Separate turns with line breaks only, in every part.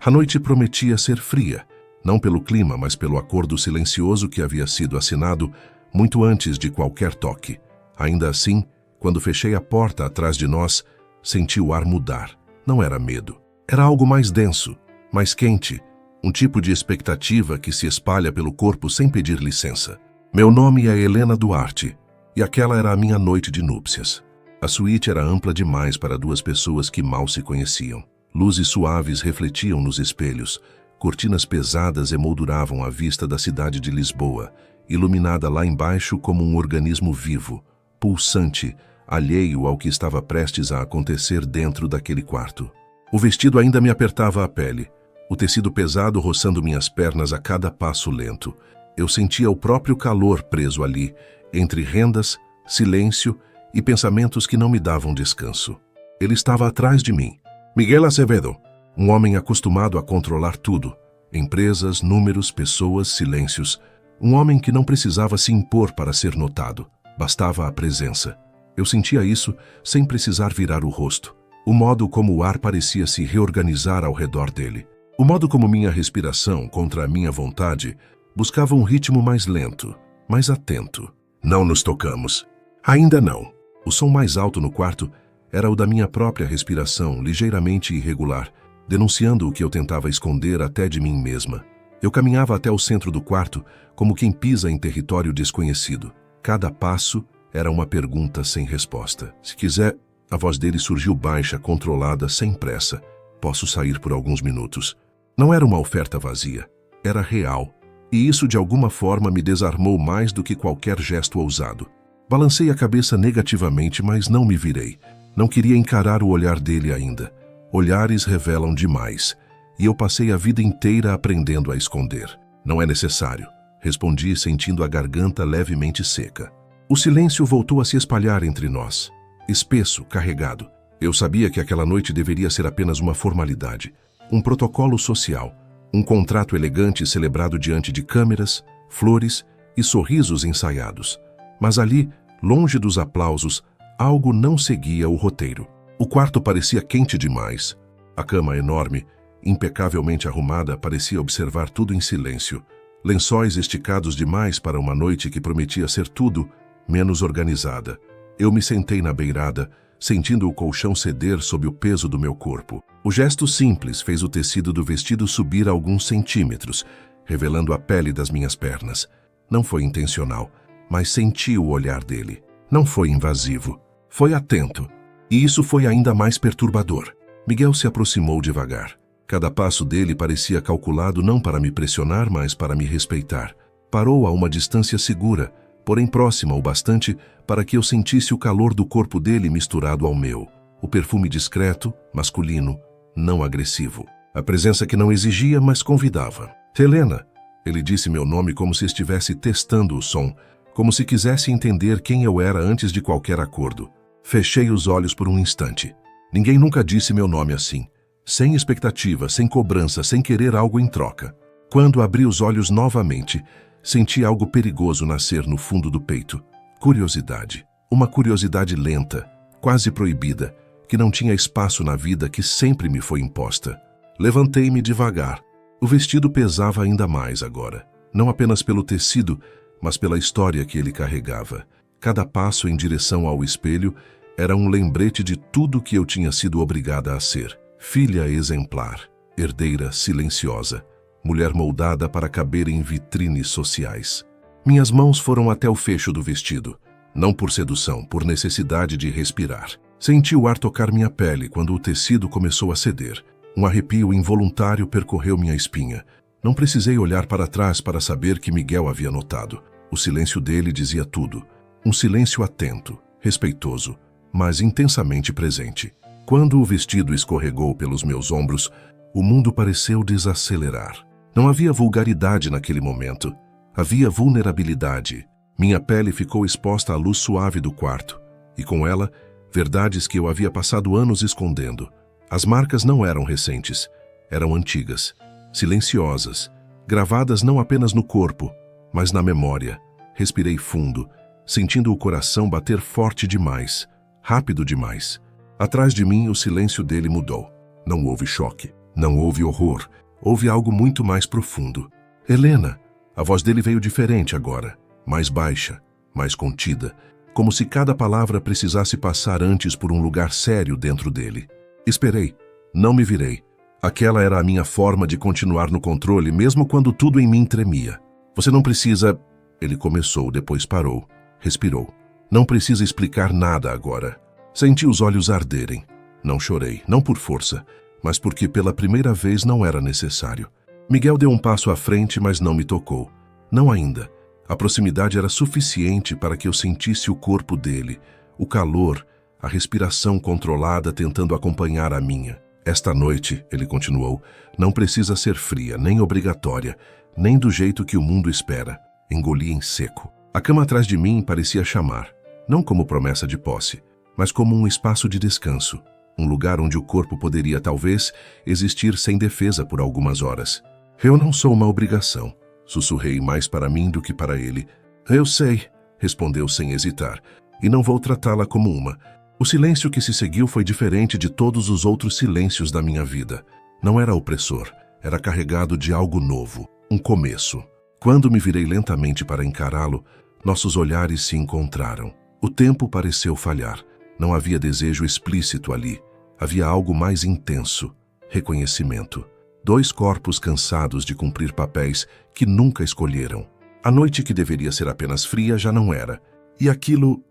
A noite prometia ser fria, não pelo clima, mas pelo acordo silencioso que havia sido assinado muito antes de qualquer toque. Ainda assim, quando fechei a porta atrás de nós, senti o ar mudar. Não era medo. Era algo mais denso, mais quente, um tipo de expectativa que se espalha pelo corpo sem pedir licença. Meu nome é Helena Duarte, e aquela era a minha noite de núpcias. A suíte era ampla demais para duas pessoas que mal se conheciam. Luzes suaves refletiam nos espelhos, cortinas pesadas emolduravam a vista da cidade de Lisboa, iluminada lá embaixo como um organismo vivo, pulsante, alheio ao que estava prestes a acontecer dentro daquele quarto. O vestido ainda me apertava a pele, o tecido pesado roçando minhas pernas a cada passo lento. Eu sentia o próprio calor preso ali, entre rendas, silêncio e pensamentos que não me davam descanso. Ele estava atrás de mim. Miguel Acevedo, um homem acostumado a controlar tudo. Empresas, números, pessoas, silêncios. Um homem que não precisava se impor para ser notado. Bastava a presença. Eu sentia isso sem precisar virar o rosto. O modo como o ar parecia se reorganizar ao redor dele. O modo como minha respiração, contra a minha vontade, buscava um ritmo mais lento, mais atento. Não nos tocamos. Ainda não. O som mais alto no quarto era o da minha própria respiração, ligeiramente irregular, denunciando o que eu tentava esconder até de mim mesma. Eu caminhava até o centro do quarto, como quem pisa em território desconhecido. Cada passo era uma pergunta sem resposta. Se quiser, a voz dele surgiu baixa, controlada, sem pressa. Posso sair por alguns minutos. Não era uma oferta vazia. Era real. E isso de alguma forma me desarmou mais do que qualquer gesto ousado. Balancei a cabeça negativamente, mas não me virei. Não queria encarar o olhar dele ainda. Olhares revelam demais. E eu passei a vida inteira aprendendo a esconder. Não é necessário, respondi, sentindo a garganta levemente seca. O silêncio voltou a se espalhar entre nós. Espesso, carregado. Eu sabia que aquela noite deveria ser apenas uma formalidade. Um protocolo social. Um contrato elegante celebrado diante de câmeras, flores e sorrisos ensaiados. Mas ali, longe dos aplausos, algo não seguia o roteiro. O quarto parecia quente demais. A cama enorme, impecavelmente arrumada, parecia observar tudo em silêncio. Lençóis esticados demais para uma noite que prometia ser tudo menos organizada. Eu me sentei na beirada, sentindo o colchão ceder sob o peso do meu corpo. O gesto simples fez o tecido do vestido subir alguns centímetros, revelando a pele das minhas pernas. Não foi intencional, mas senti o olhar dele. Não foi invasivo. Foi atento. E isso foi ainda mais perturbador. Miguel se aproximou devagar. Cada passo dele parecia calculado não para me pressionar, mas para me respeitar. Parou a uma distância segura, porém próxima o bastante para que eu sentisse o calor do corpo dele misturado ao meu. O perfume discreto, masculino, não agressivo. A presença que não exigia, mas convidava. Helena, ele disse meu nome como se estivesse testando o som, como se quisesse entender quem eu era antes de qualquer acordo. Fechei os olhos por um instante. Ninguém nunca disse meu nome assim. Sem expectativa, sem cobrança, sem querer algo em troca. Quando abri os olhos novamente, senti algo perigoso nascer no fundo do peito. Curiosidade. Uma curiosidade lenta, quase proibida, que não tinha espaço na vida que sempre me foi imposta. Levantei-me devagar. O vestido pesava ainda mais agora. Não apenas pelo tecido, mas pela história que ele carregava. Cada passo em direção ao espelho era um lembrete de tudo que eu tinha sido obrigada a ser. Filha exemplar, herdeira silenciosa, mulher moldada para caber em vitrines sociais. Minhas mãos foram até o fecho do vestido, não por sedução, por necessidade de respirar. Senti o ar tocar minha pele quando o tecido começou a ceder. Um arrepio involuntário percorreu minha espinha. Não precisei olhar para trás para saber que Miguel havia notado. O silêncio dele dizia tudo. Um silêncio atento, respeitoso, mas intensamente presente. Quando o vestido escorregou pelos meus ombros, o mundo pareceu desacelerar. Não havia vulgaridade naquele momento. Havia vulnerabilidade. Minha pele ficou exposta à luz suave do quarto, e com ela, verdades que eu havia passado anos escondendo. As marcas não eram recentes, eram antigas, silenciosas, gravadas não apenas no corpo, mas na memória. Respirei fundo, sentindo o coração bater forte demais, rápido demais. Atrás de mim, o silêncio dele mudou. Não houve choque. Não houve horror, houve algo muito mais profundo. Helena! A voz dele veio diferente agora, mais baixa, mais contida, como se cada palavra precisasse passar antes por um lugar sério dentro dele. Esperei, não me virei. Aquela era a minha forma de continuar no controle, mesmo quando tudo em mim tremia. Você não precisa... Ele começou, depois parou, respirou. Não precisa explicar nada agora. Senti os olhos arderem. Não chorei, não por força, mas porque pela primeira vez não era necessário. Miguel deu um passo à frente, mas não me tocou. Não ainda. A proximidade era suficiente para que eu sentisse o corpo dele, o calor, a respiração controlada tentando acompanhar a minha. Esta noite, ele continuou, não precisa ser fria, nem obrigatória, nem do jeito que o mundo espera. Engoli em seco. A cama atrás de mim parecia chamar, não como promessa de posse, mas como um espaço de descanso, um lugar onde o corpo poderia, talvez, existir sem defesa por algumas horas. Eu não sou uma obrigação, sussurrei mais para mim do que para ele. Eu sei, respondeu sem hesitar, e não vou tratá-la como uma. O silêncio que se seguiu foi diferente de todos os outros silêncios da minha vida. Não era opressor, era carregado de algo novo, um começo. Quando me virei lentamente para encará-lo, nossos olhares se encontraram. O tempo pareceu falhar. Não havia desejo explícito ali. Havia algo mais intenso, reconhecimento. Dois corpos cansados de cumprir papéis que nunca escolheram. A noite que deveria ser apenas fria já não era. E aquilo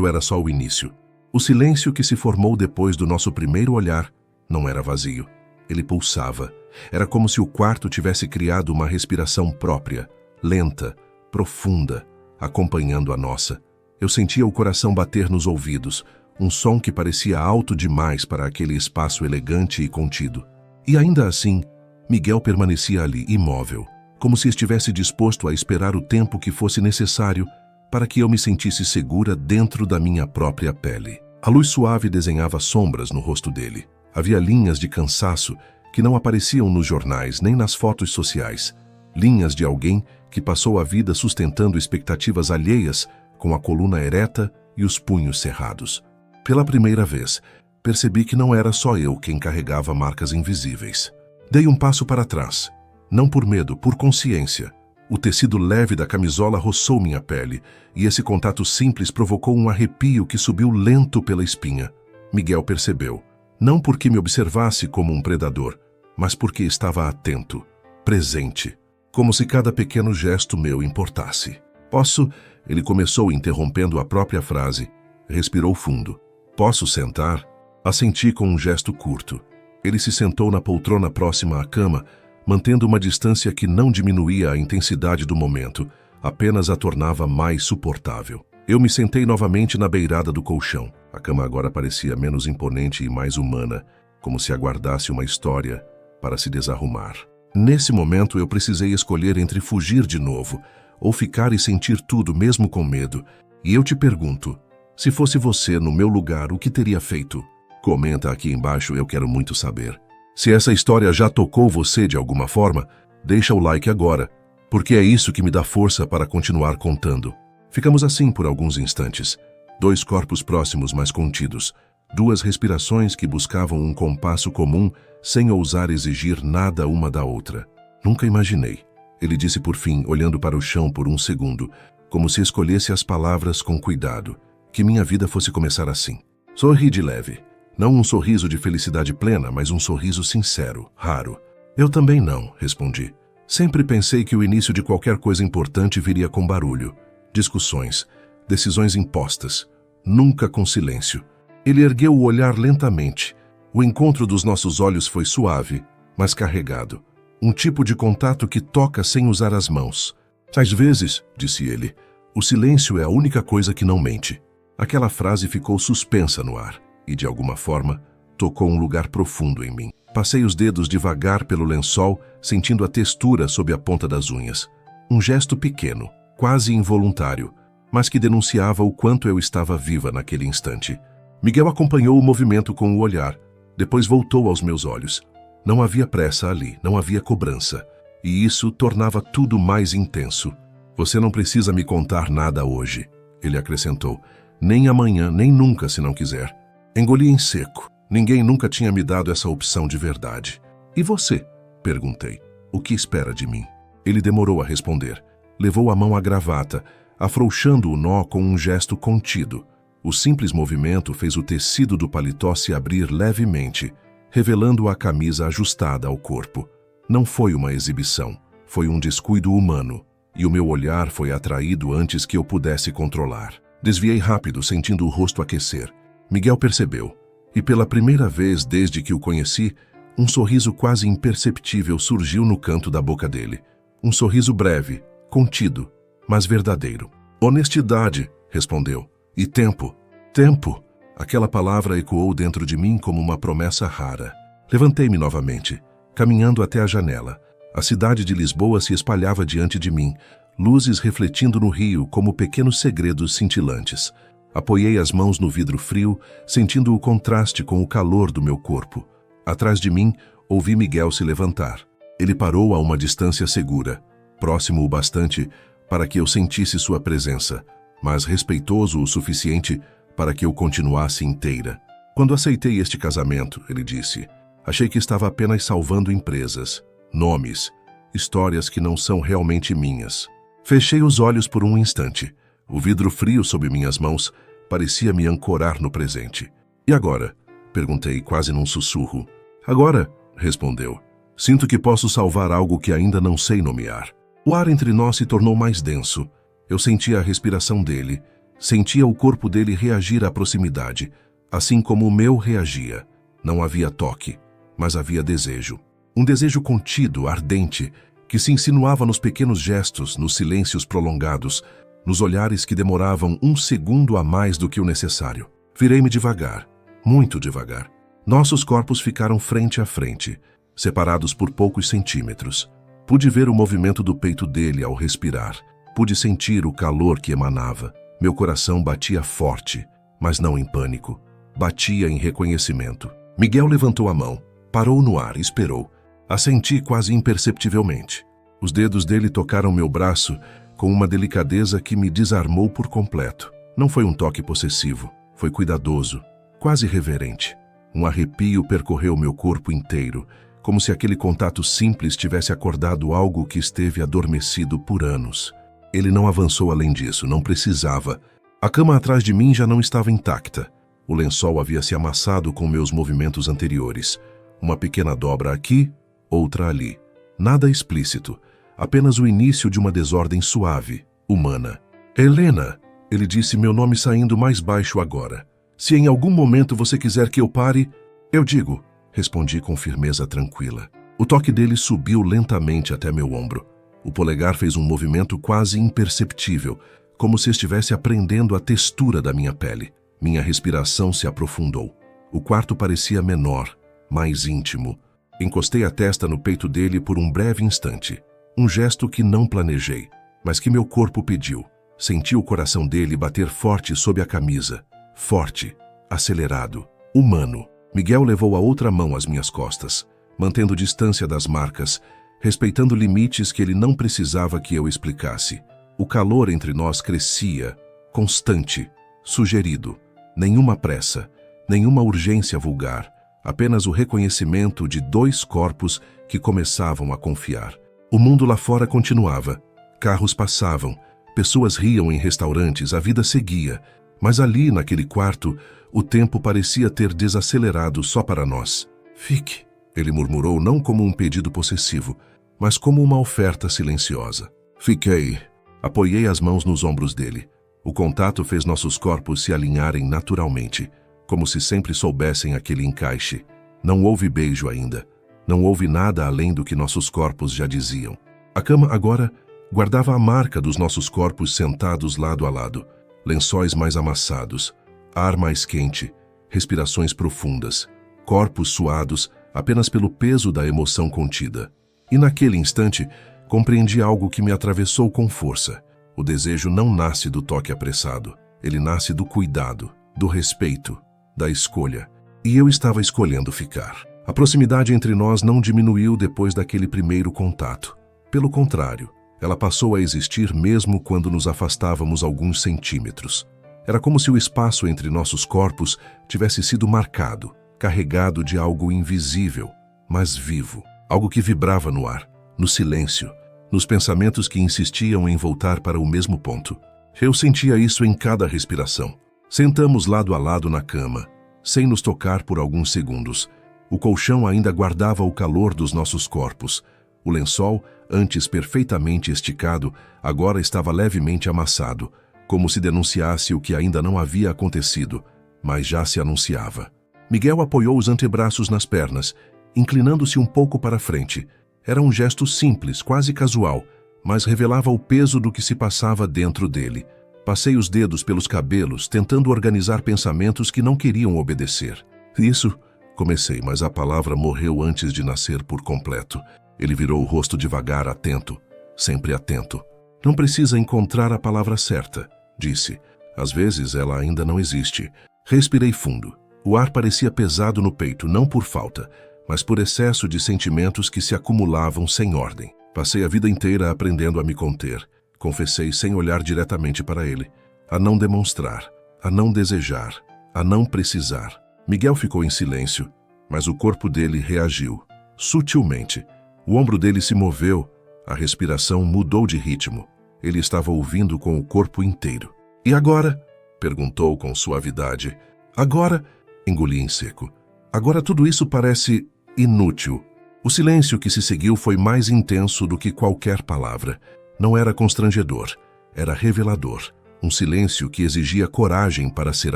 era só o início. O silêncio que se formou depois do nosso primeiro olhar não era vazio. Ele pulsava. Era como se o quarto tivesse criado uma respiração própria, lenta, profunda, acompanhando a nossa. Eu sentia o coração bater nos ouvidos, um som que parecia alto demais para aquele espaço elegante e contido. E ainda assim, Miguel permanecia ali, imóvel, como se estivesse disposto a esperar o tempo que fosse necessário para que eu me sentisse segura dentro da minha própria pele. A luz suave desenhava sombras no rosto dele. Havia linhas de cansaço que não apareciam nos jornais nem nas fotos sociais. Linhas de alguém que passou a vida sustentando expectativas alheias com a coluna ereta e os punhos cerrados. Pela primeira vez, percebi que não era só eu quem carregava marcas invisíveis. Dei um passo para trás, não por medo, por consciência. O tecido leve da camisola roçou minha pele, e esse contato simples provocou um arrepio que subiu lento pela espinha. Miguel percebeu, não porque me observasse como um predador, mas porque estava atento, presente, como se cada pequeno gesto meu importasse. Posso? Ele começou interrompendo a própria frase. Respirou fundo. Posso sentar? Assenti com um gesto curto. Ele se sentou na poltrona próxima à cama, mantendo uma distância que não diminuía a intensidade do momento, apenas a tornava mais suportável. Eu me sentei novamente na beirada do colchão. A cama agora parecia menos imponente e mais humana, como se aguardasse uma história para se desarrumar. Nesse momento eu precisei escolher entre fugir de novo, ou ficar e sentir tudo mesmo com medo. E eu te pergunto, se fosse você no meu lugar, o que teria feito? Comenta aqui embaixo, eu quero muito saber. Se essa história já tocou você de alguma forma, deixa o like agora, porque é isso que me dá força para continuar contando. Ficamos assim por alguns instantes. Dois corpos próximos, mas contidos. Duas respirações que buscavam um compasso comum, sem ousar exigir nada uma da outra. Nunca imaginei. Ele disse por fim, olhando para o chão por um segundo, como se escolhesse as palavras com cuidado, que minha vida fosse começar assim. Sorri de leve. Não um sorriso de felicidade plena, mas um sorriso sincero, raro. Eu também não, respondi. Sempre pensei que o início de qualquer coisa importante viria com barulho, discussões, decisões impostas, nunca com silêncio. Ele ergueu o olhar lentamente. O encontro dos nossos olhos foi suave, mas carregado. Um tipo de contato que toca sem usar as mãos. Às vezes, disse ele, o silêncio é a única coisa que não mente. Aquela frase ficou suspensa no ar e, de alguma forma, tocou um lugar profundo em mim. Passei os dedos devagar pelo lençol, sentindo a textura sob a ponta das unhas. Um gesto pequeno, quase involuntário, mas que denunciava o quanto eu estava viva naquele instante. Miguel acompanhou o movimento com o olhar, depois voltou aos meus olhos. Não havia pressa ali, não havia cobrança, e isso tornava tudo mais intenso. Você não precisa me contar nada hoje, ele acrescentou, nem amanhã, nem nunca se não quiser. Engoli em seco. Ninguém nunca tinha me dado essa opção de verdade. E você? Perguntei. O que espera de mim? Ele demorou a responder. Levou a mão à gravata, afrouxando o nó com um gesto contido. O simples movimento fez o tecido do paletó se abrir levemente, revelando a camisa ajustada ao corpo. Não foi uma exibição, foi um descuido humano, e o meu olhar foi atraído antes que eu pudesse controlar. Desviei rápido, sentindo o rosto aquecer. Miguel percebeu, e pela primeira vez desde que o conheci, um sorriso quase imperceptível surgiu no canto da boca dele. Um sorriso breve, contido, mas verdadeiro. Honestidade, respondeu. E tempo. Tempo. Aquela palavra ecoou dentro de mim como uma promessa rara. Levantei-me novamente, caminhando até a janela. A cidade de Lisboa se espalhava diante de mim, luzes refletindo no rio como pequenos segredos cintilantes. Apoiei as mãos no vidro frio, sentindo o contraste com o calor do meu corpo. Atrás de mim, ouvi Miguel se levantar. Ele parou a uma distância segura, próximo o bastante para que eu sentisse sua presença, mas respeitoso o suficiente para que eu continuasse inteira. Quando aceitei este casamento, ele disse, achei que estava apenas salvando empresas, nomes, histórias que não são realmente minhas. Fechei os olhos por um instante. O vidro frio sob minhas mãos parecia me ancorar no presente. E agora? Perguntei quase num sussurro. Agora, respondeu. Sinto que posso salvar algo que ainda não sei nomear. O ar entre nós se tornou mais denso. Eu sentia a respiração dele, sentia o corpo dele reagir à proximidade, assim como o meu reagia. Não havia toque, mas havia desejo. Um desejo contido, ardente, que se insinuava nos pequenos gestos, nos silêncios prolongados, nos olhares que demoravam um segundo a mais do que o necessário. Virei-me devagar, muito devagar. Nossos corpos ficaram frente a frente, separados por poucos centímetros. Pude ver o movimento do peito dele ao respirar. Pude sentir o calor que emanava. Meu coração batia forte, mas não em pânico. Batia em reconhecimento. Miguel levantou a mão, parou no ar e esperou. Assenti quase imperceptivelmente. Os dedos dele tocaram meu braço com uma delicadeza que me desarmou por completo. Não foi um toque possessivo, foi cuidadoso, quase reverente. Um arrepio percorreu meu corpo inteiro, como se aquele contato simples tivesse acordado algo que esteve adormecido por anos. Ele não avançou além disso, não precisava. A cama atrás de mim já não estava intacta. O lençol havia se amassado com meus movimentos anteriores. Uma pequena dobra aqui, outra ali. Nada explícito, apenas o início de uma desordem suave, humana. Helena, ele disse meu nome saindo mais baixo agora. Se em algum momento você quiser que eu pare, eu digo, respondi com firmeza tranquila. O toque dele subiu lentamente até meu ombro. O polegar fez um movimento quase imperceptível, como se estivesse aprendendo a textura da minha pele. Minha respiração se aprofundou. O quarto parecia menor, mais íntimo. Encostei a testa no peito dele por um breve instante. Um gesto que não planejei, mas que meu corpo pediu. Senti o coração dele bater forte sob a camisa. Forte, acelerado, humano. Miguel levou a outra mão às minhas costas, mantendo distância das marcas, respeitando limites que ele não precisava que eu explicasse. O calor entre nós crescia, constante, sugerido. Nenhuma pressa, nenhuma urgência vulgar, apenas o reconhecimento de dois corpos que começavam a confiar. O mundo lá fora continuava. Carros passavam, pessoas riam em restaurantes, a vida seguia. Mas ali, naquele quarto, o tempo parecia ter desacelerado só para nós. Fique, ele murmurou não como um pedido possessivo, mas como uma oferta silenciosa. Fiquei. Apoiei as mãos nos ombros dele. O contato fez nossos corpos se alinharem naturalmente, como se sempre soubessem aquele encaixe. Não houve beijo ainda. Não houve nada além do que nossos corpos já diziam. A cama agora guardava a marca dos nossos corpos sentados lado a lado. Lençóis mais amassados, ar mais quente, respirações profundas, corpos suados apenas pelo peso da emoção contida. E naquele instante, compreendi algo que me atravessou com força. O desejo não nasce do toque apressado, ele nasce do cuidado, do respeito, da escolha. E eu estava escolhendo ficar. A proximidade entre nós não diminuiu depois daquele primeiro contato. Pelo contrário, ela passou a existir mesmo quando nos afastávamos alguns centímetros. Era como se o espaço entre nossos corpos tivesse sido marcado, carregado de algo invisível, mas vivo. Algo que vibrava no ar, no silêncio, nos pensamentos que insistiam em voltar para o mesmo ponto. Eu sentia isso em cada respiração. Sentamos lado a lado na cama, sem nos tocar por alguns segundos. O colchão ainda guardava o calor dos nossos corpos. O lençol, antes perfeitamente esticado, agora estava levemente amassado, como se denunciasse o que ainda não havia acontecido, mas já se anunciava. Miguel apoiou os antebraços nas pernas, inclinando-se um pouco para frente. Era um gesto simples, quase casual, mas revelava o peso do que se passava dentro dele. Passei os dedos pelos cabelos, tentando organizar pensamentos que não queriam obedecer. Isso, comecei, mas a palavra morreu antes de nascer por completo. Ele virou o rosto devagar, atento, sempre atento. Não precisa encontrar a palavra certa, disse. Às vezes ela ainda não existe. Respirei fundo. O ar parecia pesado no peito, não por falta, mas por excesso de sentimentos que se acumulavam sem ordem. Passei a vida inteira aprendendo a me conter. Confessei sem olhar diretamente para ele. A não demonstrar, a não desejar, a não precisar. Miguel ficou em silêncio, mas o corpo dele reagiu, sutilmente. O ombro dele se moveu, a respiração mudou de ritmo. Ele estava ouvindo com o corpo inteiro. E agora? Perguntou com suavidade. Agora? Engoli em seco. Agora tudo isso parece inútil. O silêncio que se seguiu foi mais intenso do que qualquer palavra. Não era constrangedor, era revelador. Um silêncio que exigia coragem para ser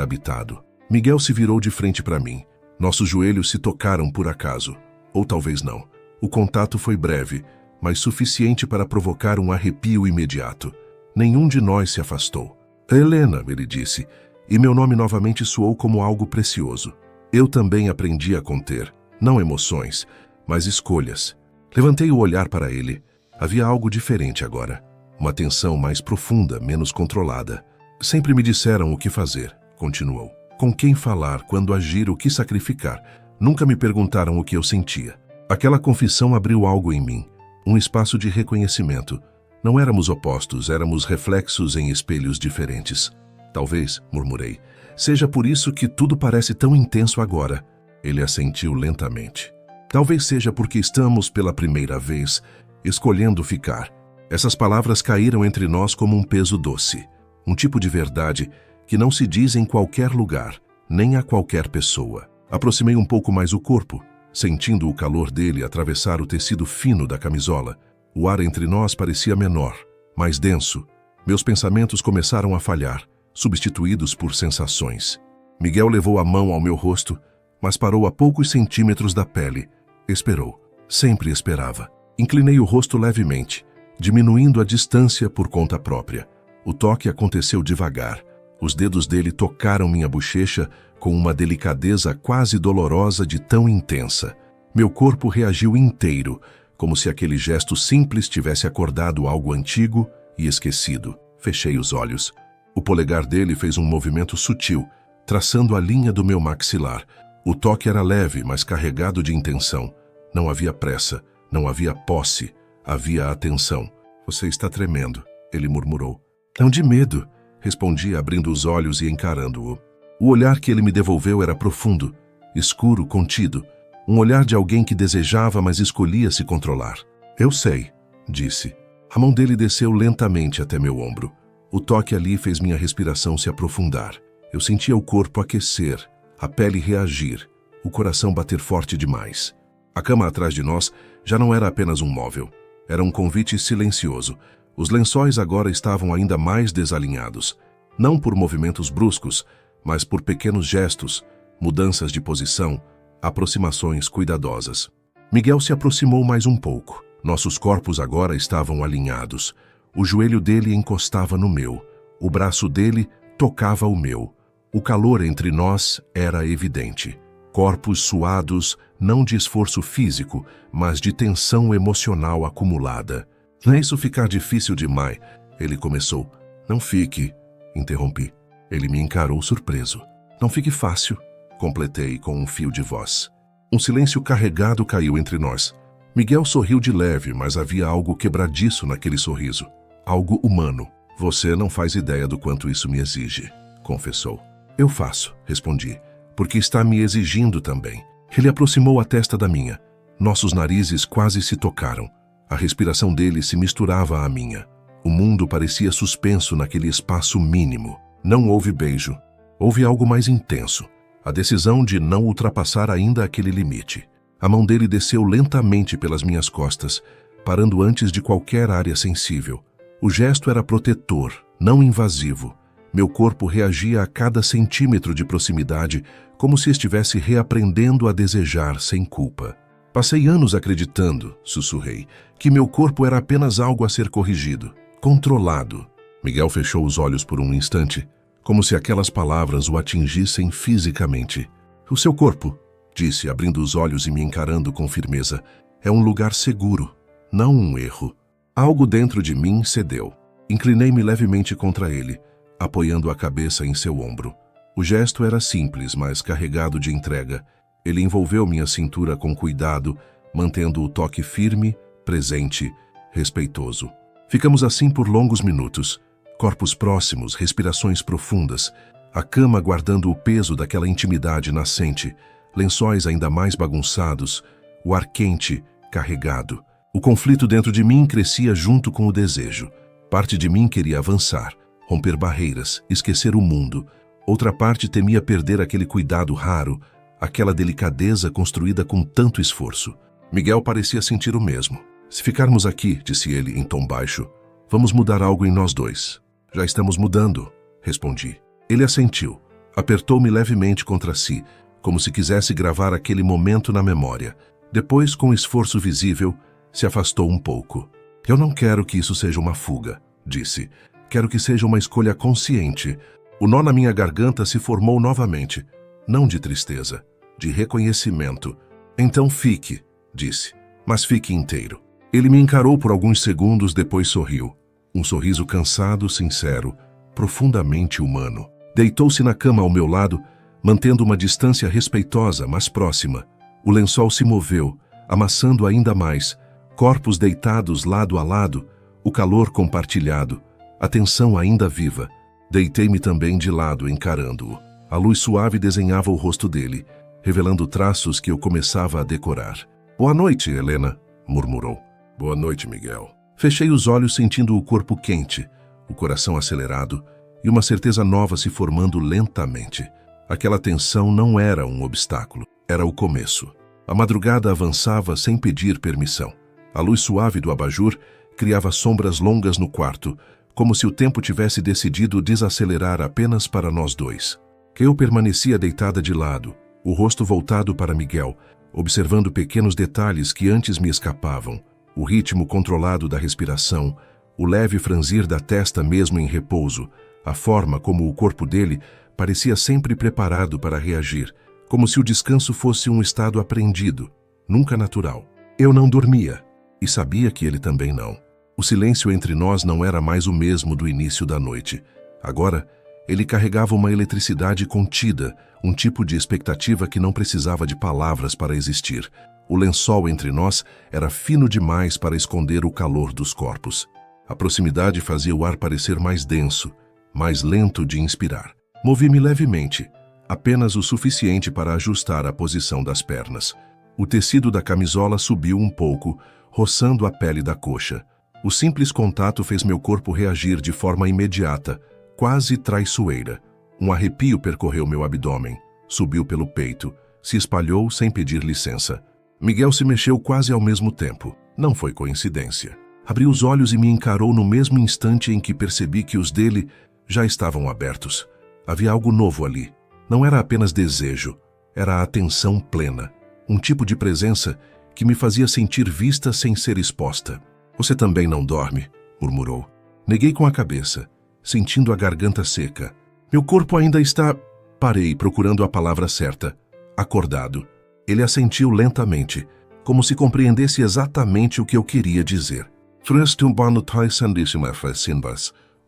habitado. Miguel se virou de frente para mim. Nossos joelhos se tocaram por acaso. Ou talvez não. O contato foi breve, mas suficiente para provocar um arrepio imediato. Nenhum de nós se afastou. Helena, ele disse, e meu nome novamente soou como algo precioso. Eu também aprendi a conter, não emoções, mas escolhas. Levantei o olhar para ele. Havia algo diferente agora. Uma tensão mais profunda, menos controlada. Sempre me disseram o que fazer, continuou. Com quem falar, quando agir, o que sacrificar. Nunca me perguntaram o que eu sentia. Aquela confissão abriu algo em mim. Um espaço de reconhecimento. Não éramos opostos, éramos reflexos em espelhos diferentes. Talvez, murmurei, seja por isso que tudo parece tão intenso agora. Ele assentiu lentamente. Talvez seja porque estamos, pela primeira vez, escolhendo ficar. Essas palavras caíram entre nós como um peso doce. Um tipo de verdade que não se diz em qualquer lugar, nem a qualquer pessoa. Aproximei um pouco mais o corpo, sentindo o calor dele atravessar o tecido fino da camisola. O ar entre nós parecia menor, mais denso. Meus pensamentos começaram a falhar, substituídos por sensações. Miguel levou a mão ao meu rosto, mas parou a poucos centímetros da pele. Esperou. Sempre esperava. Inclinei o rosto levemente, diminuindo a distância por conta própria. O toque aconteceu devagar. Os dedos dele tocaram minha bochecha com uma delicadeza quase dolorosa de tão intensa. Meu corpo reagiu inteiro, como se aquele gesto simples tivesse acordado algo antigo e esquecido. Fechei os olhos. O polegar dele fez um movimento sutil, traçando a linha do meu maxilar. O toque era leve, mas carregado de intenção. Não havia pressa, não havia posse, havia atenção. Você está tremendo, ele murmurou. Não de medo, respondi abrindo os olhos e encarando-o. O olhar que ele me devolveu era profundo, escuro, contido. Um olhar de alguém que desejava, mas escolhia se controlar. Eu sei, disse. A mão dele desceu lentamente até meu ombro. O toque ali fez minha respiração se aprofundar. Eu sentia o corpo aquecer, a pele reagir, o coração bater forte demais. A cama atrás de nós já não era apenas um móvel. Era um convite silencioso. Os lençóis agora estavam ainda mais desalinhados. Não por movimentos bruscos, mas por pequenos gestos, mudanças de posição, aproximações cuidadosas. Miguel se aproximou mais um pouco. Nossos corpos agora estavam alinhados. O joelho dele encostava no meu. O braço dele tocava o meu. O calor entre nós era evidente. Corpos suados, não de esforço físico, mas de tensão emocional acumulada. Não é isso ficar difícil demais, ele começou. Não fique, interrompi. Ele me encarou surpreso. Não fique fácil, completei com um fio de voz. Um silêncio carregado caiu entre nós. Miguel sorriu de leve, mas havia algo quebradiço naquele sorriso. Algo humano. Você não faz ideia do quanto isso me exige, confessou. Eu faço, respondi, porque está me exigindo também. Ele aproximou a testa da minha. Nossos narizes quase se tocaram. A respiração dele se misturava à minha. O mundo parecia suspenso naquele espaço mínimo. Não houve beijo. Houve algo mais intenso. A decisão de não ultrapassar ainda aquele limite. A mão dele desceu lentamente pelas minhas costas, parando antes de qualquer área sensível. O gesto era protetor, não invasivo. Meu corpo reagia a cada centímetro de proximidade, como se estivesse reaprendendo a desejar sem culpa. Passei anos acreditando, sussurrei, que meu corpo era apenas algo a ser corrigido, controlado. Miguel fechou os olhos por um instante, como se aquelas palavras o atingissem fisicamente. O seu corpo, disse, abrindo os olhos e me encarando com firmeza, é um lugar seguro, não um erro. Algo dentro de mim cedeu. Inclinei-me levemente contra ele, apoiando a cabeça em seu ombro. O gesto era simples, mas carregado de entrega. Ele envolveu minha cintura com cuidado, mantendo o toque firme, presente, respeitoso. Ficamos assim por longos minutos, corpos próximos, respirações profundas, a cama guardando o peso daquela intimidade nascente, lençóis ainda mais bagunçados, o ar quente, carregado. O conflito dentro de mim crescia junto com o desejo. Parte de mim queria avançar, romper barreiras, esquecer o mundo. Outra parte temia perder aquele cuidado raro, aquela delicadeza construída com tanto esforço. Miguel parecia sentir o mesmo. Se ficarmos aqui, disse ele em tom baixo, vamos mudar algo em nós dois. Já estamos mudando, respondi. Ele assentiu, apertou-me levemente contra si, como se quisesse gravar aquele momento na memória. Depois, com esforço visível, se afastou um pouco. Eu não quero que isso seja uma fuga, disse. Quero que seja uma escolha consciente. O nó na minha garganta se formou novamente. Não de tristeza, de reconhecimento. Então fique, disse, mas fique inteiro. Ele me encarou por alguns segundos, depois sorriu. Um sorriso cansado, sincero, profundamente humano. Deitou-se na cama ao meu lado, mantendo uma distância respeitosa, mas próxima. O lençol se moveu, amassando ainda mais, corpos deitados lado a lado, o calor compartilhado, a tensão ainda viva. Deitei-me também de lado, encarando-o. A luz suave desenhava o rosto dele, revelando traços que eu começava a decorar. Boa noite, Helena, murmurou. Boa noite, Miguel. Fechei os olhos sentindo o corpo quente, o coração acelerado e uma certeza nova se formando lentamente. Aquela tensão não era um obstáculo, era o começo. A madrugada avançava sem pedir permissão. A luz suave do abajur criava sombras longas no quarto, como se o tempo tivesse decidido desacelerar apenas para nós dois. Eu permanecia deitada de lado, o rosto voltado para Miguel, observando pequenos detalhes que antes me escapavam, o ritmo controlado da respiração, o leve franzir da testa mesmo em repouso, a forma como o corpo dele parecia sempre preparado para reagir, como se o descanso fosse um estado aprendido, nunca natural. Eu não dormia, e sabia que ele também não. O silêncio entre nós não era mais o mesmo do início da noite. Agora, ele carregava uma eletricidade contida, um tipo de expectativa que não precisava de palavras para existir. O lençol entre nós era fino demais para esconder o calor dos corpos. A proximidade fazia o ar parecer mais denso, mais lento de inspirar. Movi-me levemente, apenas o suficiente para ajustar a posição das pernas. O tecido da camisola subiu um pouco, roçando a pele da coxa. O simples contato fez meu corpo reagir de forma imediata, quase traiçoeira. Um arrepio percorreu meu abdômen, subiu pelo peito, se espalhou sem pedir licença. Miguel se mexeu quase ao mesmo tempo. Não foi coincidência. Abriu os olhos e me encarou no mesmo instante em que percebi que os dele já estavam abertos. Havia algo novo ali. Não era apenas desejo, era a atenção plena. Um tipo de presença que me fazia sentir vista sem ser exposta. Você também não dorme, murmurou. Neguei com a cabeça, sentindo a garganta seca. Meu corpo ainda está... Parei, procurando a palavra certa. Acordado. Ele assentiu lentamente, como se compreendesse exatamente o que eu queria dizer.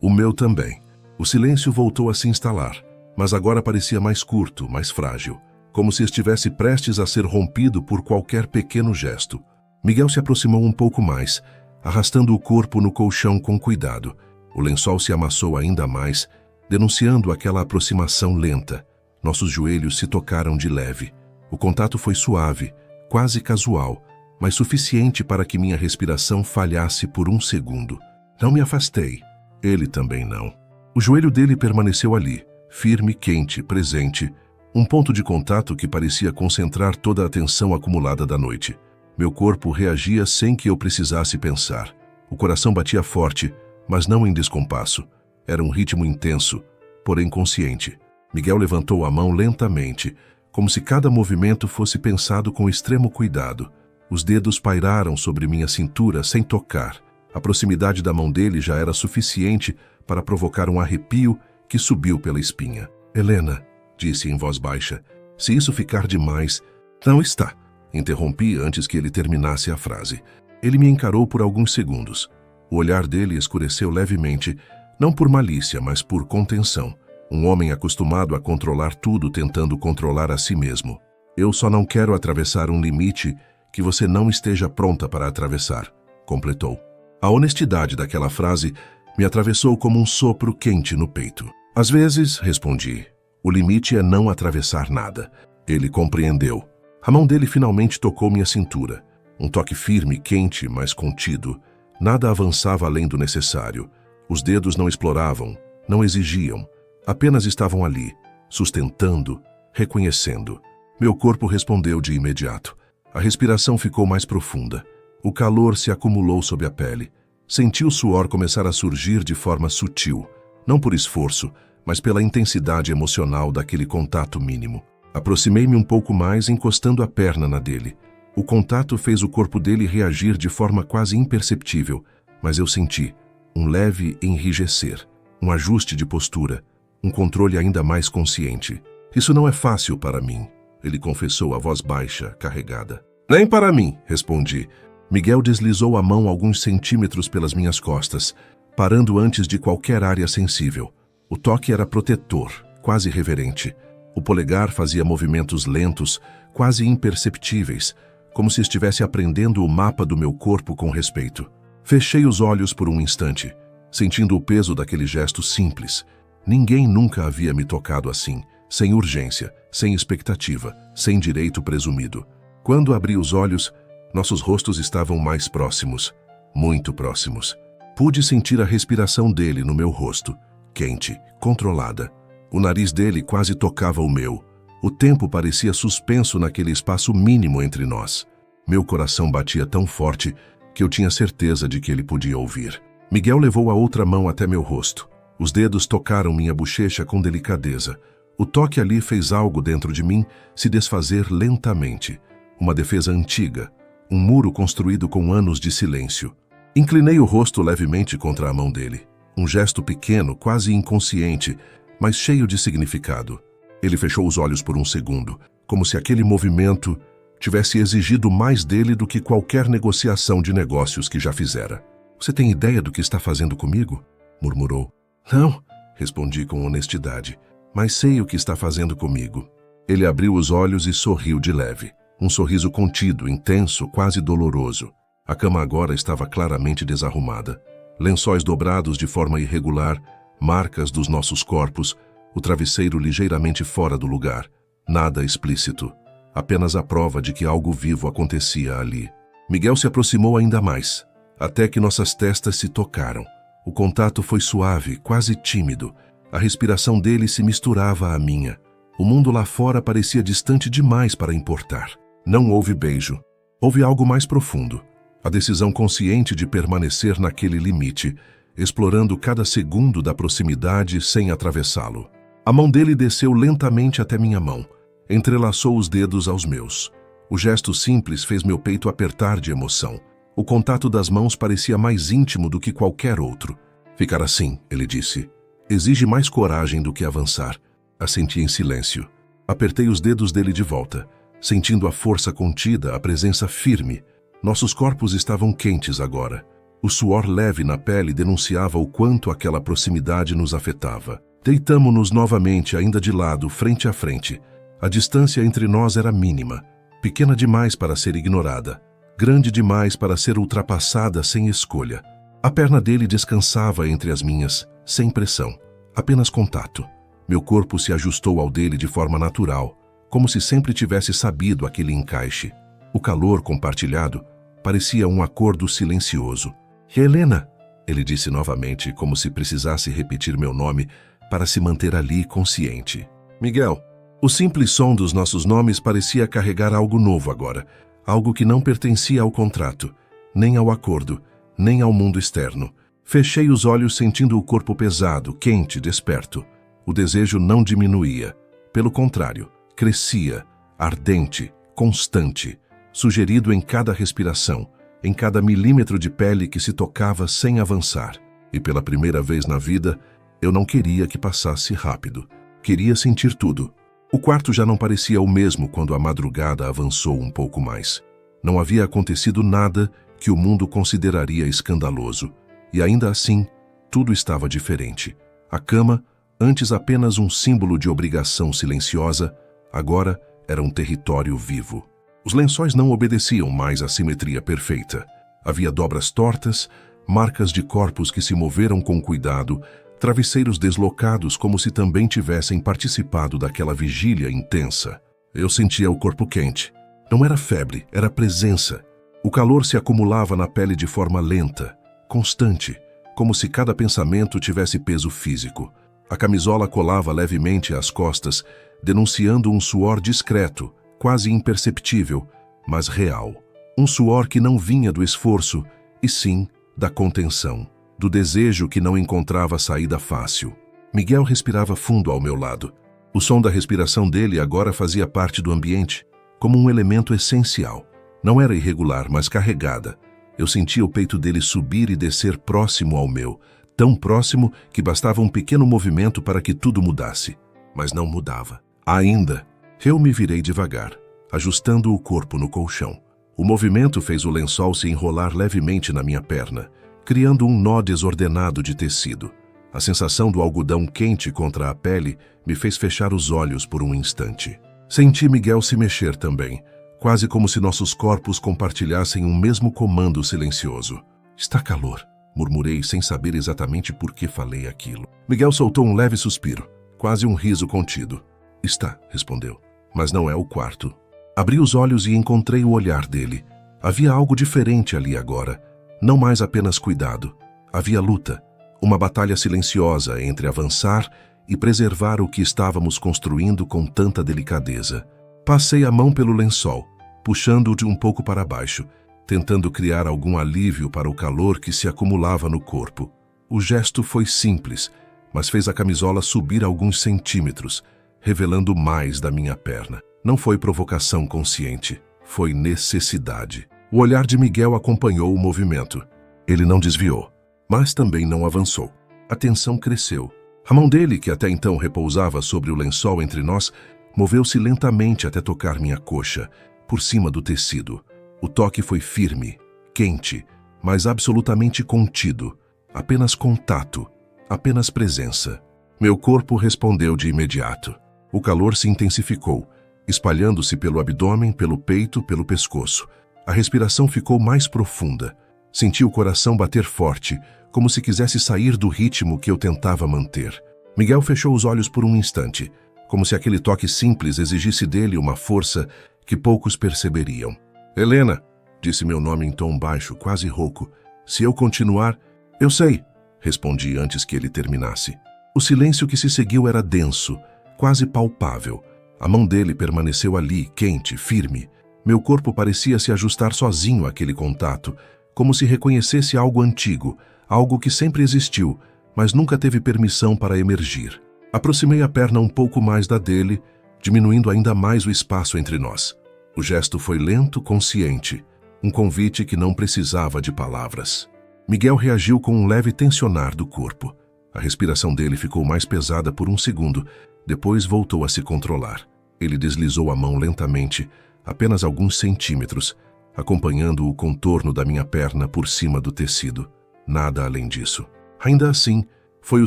O meu também. O silêncio voltou a se instalar, mas agora parecia mais curto, mais frágil, como se estivesse prestes a ser rompido por qualquer pequeno gesto. Miguel se aproximou um pouco mais, arrastando o corpo no colchão com cuidado. O lençol se amassou ainda mais, denunciando aquela aproximação lenta. Nossos joelhos se tocaram de leve. O contato foi suave, quase casual, mas suficiente para que minha respiração falhasse por um segundo. Não me afastei. Ele também não. O joelho dele permaneceu ali, firme, quente, presente, um ponto de contato que parecia concentrar toda a tensão acumulada da noite. Meu corpo reagia sem que eu precisasse pensar. O coração batia forte, mas não em descompasso. Era um ritmo intenso, porém consciente. Miguel levantou a mão lentamente, como se cada movimento fosse pensado com extremo cuidado. Os dedos pairaram sobre minha cintura sem tocar. A proximidade da mão dele já era suficiente para provocar um arrepio que subiu pela espinha. Helena, disse em voz baixa, se isso ficar demais... Não está, interrompi antes que ele terminasse a frase. Ele me encarou por alguns segundos. O olhar dele escureceu levemente, não por malícia, mas por contenção. Um homem acostumado a controlar tudo tentando controlar a si mesmo. Eu só não quero atravessar um limite que você não esteja pronta para atravessar, completou. A honestidade daquela frase me atravessou como um sopro quente no peito. Às vezes, respondi, o limite é não atravessar nada. Ele compreendeu. A mão dele finalmente tocou minha cintura. Um toque firme, quente, mas contido. Nada avançava além do necessário. Os dedos não exploravam, não exigiam. Apenas estavam ali, sustentando, reconhecendo. Meu corpo respondeu de imediato. A respiração ficou mais profunda. O calor se acumulou sob a pele. Senti o suor começar a surgir de forma sutil, não por esforço, mas pela intensidade emocional daquele contato mínimo. Aproximei-me um pouco mais, encostando a perna na dele. O contato fez o corpo dele reagir de forma quase imperceptível, mas eu senti um leve enrijecer, um ajuste de postura, um controle ainda mais consciente. Isso não é fácil para mim, ele confessou a voz baixa, carregada. Nem para mim, respondi. Miguel deslizou a mão alguns centímetros pelas minhas costas, parando antes de qualquer área sensível. O toque era protetor, quase reverente. O polegar fazia movimentos lentos, quase imperceptíveis, como se estivesse aprendendo o mapa do meu corpo com respeito. Fechei os olhos por um instante, sentindo o peso daquele gesto simples. Ninguém nunca havia me tocado assim, sem urgência, sem expectativa, sem direito presumido. Quando abri os olhos, nossos rostos estavam mais próximos, muito próximos. Pude sentir a respiração dele no meu rosto, quente, controlada. O nariz dele quase tocava o meu. O tempo parecia suspenso naquele espaço mínimo entre nós. Meu coração batia tão forte que eu tinha certeza de que ele podia ouvir. Miguel levou a outra mão até meu rosto. Os dedos tocaram minha bochecha com delicadeza. O toque ali fez algo dentro de mim se desfazer lentamente. Uma defesa antiga, um muro construído com anos de silêncio. Inclinei o rosto levemente contra a mão dele. Um gesto pequeno, quase inconsciente, mas cheio de significado. Ele fechou os olhos por um segundo, como se aquele movimento tivesse exigido mais dele do que qualquer negociação de negócios que já fizera. Você tem ideia do que está fazendo comigo? Murmurou. Não, respondi com honestidade, mas sei o que está fazendo comigo. Ele abriu os olhos e sorriu de leve. Um sorriso contido, intenso, quase doloroso. A cama agora estava claramente desarrumada. Lençóis dobrados de forma irregular, marcas dos nossos corpos, o travesseiro ligeiramente fora do lugar. Nada explícito. Apenas a prova de que algo vivo acontecia ali. Miguel se aproximou ainda mais, até que nossas testas se tocaram. O contato foi suave, quase tímido. A respiração dele se misturava à minha. O mundo lá fora parecia distante demais para importar. Não houve beijo. Houve algo mais profundo. A decisão consciente de permanecer naquele limite, explorando cada segundo da proximidade sem atravessá-lo. A mão dele desceu lentamente até minha mão. Entrelaçou os dedos aos meus. O gesto simples fez meu peito apertar de emoção. O contato das mãos parecia mais íntimo do que qualquer outro. Ficar assim, ele disse, exige mais coragem do que avançar. Assenti em silêncio. Apertei os dedos dele de volta, sentindo a força contida, a presença firme. Nossos corpos estavam quentes agora. O suor leve na pele denunciava o quanto aquela proximidade nos afetava. Deitamo-nos novamente, ainda de lado, frente a frente. A distância entre nós era mínima, pequena demais para ser ignorada, grande demais para ser ultrapassada sem escolha. A perna dele descansava entre as minhas, sem pressão, apenas contato. Meu corpo se ajustou ao dele de forma natural, como se sempre tivesse sabido aquele encaixe. O calor compartilhado Parecia um acordo silencioso. Helena, ele disse novamente, como se precisasse repetir meu nome para se manter ali consciente. Miguel. O simples som dos nossos nomes parecia carregar algo novo agora, algo que não pertencia ao contrato, nem ao acordo, nem ao mundo externo. Fechei os olhos sentindo o corpo pesado, quente, desperto. O desejo não diminuía. Pelo contrário, crescia, ardente, constante, sugerido em cada respiração, em cada milímetro de pele que se tocava sem avançar. E pela primeira vez na vida, eu não queria que passasse rápido. Queria sentir tudo. O quarto já não parecia o mesmo quando a madrugada avançou um pouco mais. Não havia acontecido nada que o mundo consideraria escandaloso. E ainda assim, tudo estava diferente. A cama, antes apenas um símbolo de obrigação silenciosa, agora era um território vivo. Os lençóis não obedeciam mais à simetria perfeita. Havia dobras tortas, marcas de corpos que se moveram com cuidado, travesseiros deslocados como se também tivessem participado daquela vigília intensa. Eu sentia o corpo quente. Não era febre, era presença. O calor se acumulava na pele de forma lenta, constante, como se cada pensamento tivesse peso físico. A camisola colava levemente às costas, denunciando um suor discreto, quase imperceptível, mas real. Um suor que não vinha do esforço, e sim da contenção, do desejo que não encontrava saída fácil. Miguel respirava fundo ao meu lado. O som da respiração dele agora fazia parte do ambiente, como um elemento essencial. Não era irregular, mas carregada. Eu sentia o peito dele subir e descer próximo ao meu, tão próximo que bastava um pequeno movimento para que tudo mudasse. Mas não mudava. Ainda. Eu me virei devagar, ajustando o corpo no colchão. O movimento fez o lençol se enrolar levemente na minha perna, criando um nó desordenado de tecido. A sensação do algodão quente contra a pele me fez fechar os olhos por um instante. Senti Miguel se mexer também, quase como se nossos corpos compartilhassem um mesmo comando silencioso. Está calor, murmurei sem saber exatamente por que falei aquilo. Miguel soltou um leve suspiro, quase um riso contido. Está, respondeu, mas não é o quarto. Abri os olhos e encontrei o olhar dele. Havia algo diferente ali agora. Não mais apenas cuidado. Havia luta, uma batalha silenciosa entre avançar e preservar o que estávamos construindo com tanta delicadeza. Passei a mão pelo lençol, puxando-o de um pouco para baixo, tentando criar algum alívio para o calor que se acumulava no corpo. O gesto foi simples, mas fez a camisola subir alguns centímetros, revelando mais da minha perna. Não foi provocação consciente, foi necessidade. O olhar de Miguel acompanhou o movimento. Ele não desviou, mas também não avançou. A tensão cresceu. A mão dele, que até então repousava sobre o lençol entre nós, moveu-se lentamente até tocar minha coxa, por cima do tecido. O toque foi firme, quente, mas absolutamente contido. Apenas contato, apenas presença. Meu corpo respondeu de imediato. O calor se intensificou, espalhando-se pelo abdômen, pelo peito, pelo pescoço. A respiração ficou mais profunda. Senti o coração bater forte, como se quisesse sair do ritmo que eu tentava manter. Miguel fechou os olhos por um instante, como se aquele toque simples exigisse dele uma força que poucos perceberiam. Helena, disse meu nome em tom baixo, quase rouco. Se eu continuar... Eu sei, respondi antes que ele terminasse. O silêncio que se seguiu era denso, quase palpável. A mão dele permaneceu ali, quente, firme. Meu corpo parecia se ajustar sozinho àquele contato, como se reconhecesse algo antigo, algo que sempre existiu, mas nunca teve permissão para emergir. Aproximei a perna um pouco mais da dele, diminuindo ainda mais o espaço entre nós. O gesto foi lento, consciente, um convite que não precisava de palavras. Miguel reagiu com um leve tensionar do corpo. A respiração dele ficou mais pesada por um segundo, depois voltou a se controlar. Ele deslizou a mão lentamente, apenas alguns centímetros, acompanhando o contorno da minha perna por cima do tecido. Nada além disso. Ainda assim, foi o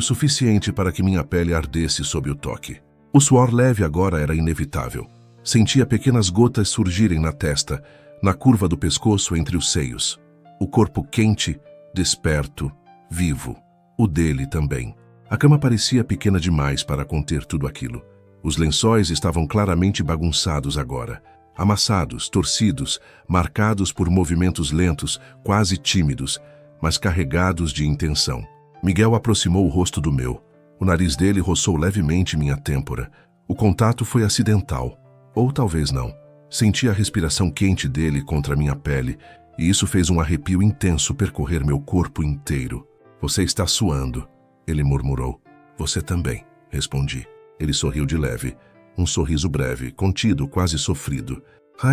suficiente para que minha pele ardesse sob o toque. O suor leve agora era inevitável. Sentia pequenas gotas surgirem na testa, na curva do pescoço entre os seios. O corpo quente, desperto, vivo. O dele também. A cama parecia pequena demais para conter tudo aquilo. Os lençóis estavam claramente bagunçados agora. amassados, torcidos, marcados por movimentos lentos, quase tímidos, mas carregados de intenção. Miguel aproximou o rosto do meu. O nariz dele roçou levemente minha têmpora. O contato foi acidental. Ou talvez não. Senti a respiração quente dele contra minha pele, e isso fez um arrepio intenso percorrer meu corpo inteiro. Você está suando, ele murmurou. Você também, respondi. Ele sorriu de leve. Um sorriso breve, contido, quase sofrido.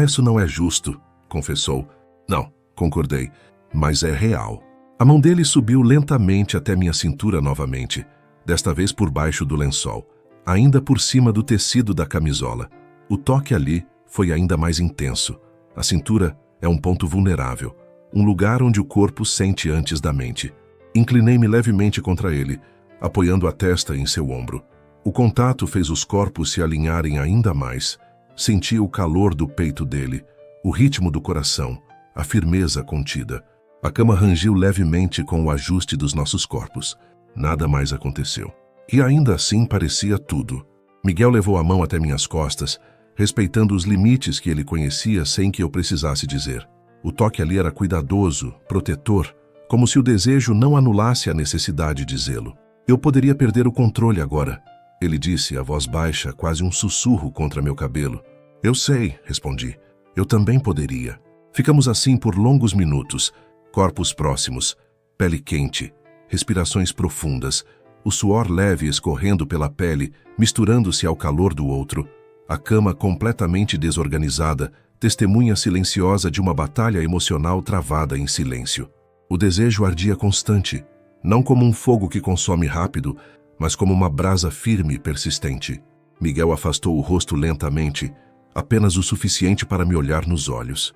Isso não é justo, confessou. Não, concordei, mas é real. A mão dele subiu lentamente até minha cintura novamente, desta vez por baixo do lençol, ainda por cima do tecido da camisola. O toque ali foi ainda mais intenso. A cintura é um ponto vulnerável, um lugar onde o corpo sente antes da mente. Inclinei-me levemente contra ele, apoiando a testa em seu ombro. O contato fez os corpos se alinharem ainda mais. Senti o calor do peito dele, o ritmo do coração, a firmeza contida. A cama rangiu levemente com o ajuste dos nossos corpos. Nada mais aconteceu. E ainda assim parecia tudo. Miguel levou a mão até minhas costas, respeitando os limites que ele conhecia sem que eu precisasse dizer. O toque ali era cuidadoso, protetor, como se o desejo não anulasse a necessidade de zelo. Eu poderia perder o controle agora, ele disse, a voz baixa, quase um sussurro contra meu cabelo. Eu sei, respondi. Eu também poderia. Ficamos assim por longos minutos, corpos próximos, pele quente, respirações profundas, o suor leve escorrendo pela pele, misturando-se ao calor do outro. A cama completamente desorganizada, testemunha silenciosa de uma batalha emocional travada em silêncio. O desejo ardia constante, não como um fogo que consome rápido, mas como uma brasa firme e persistente. Miguel afastou o rosto lentamente, apenas o suficiente para me olhar nos olhos.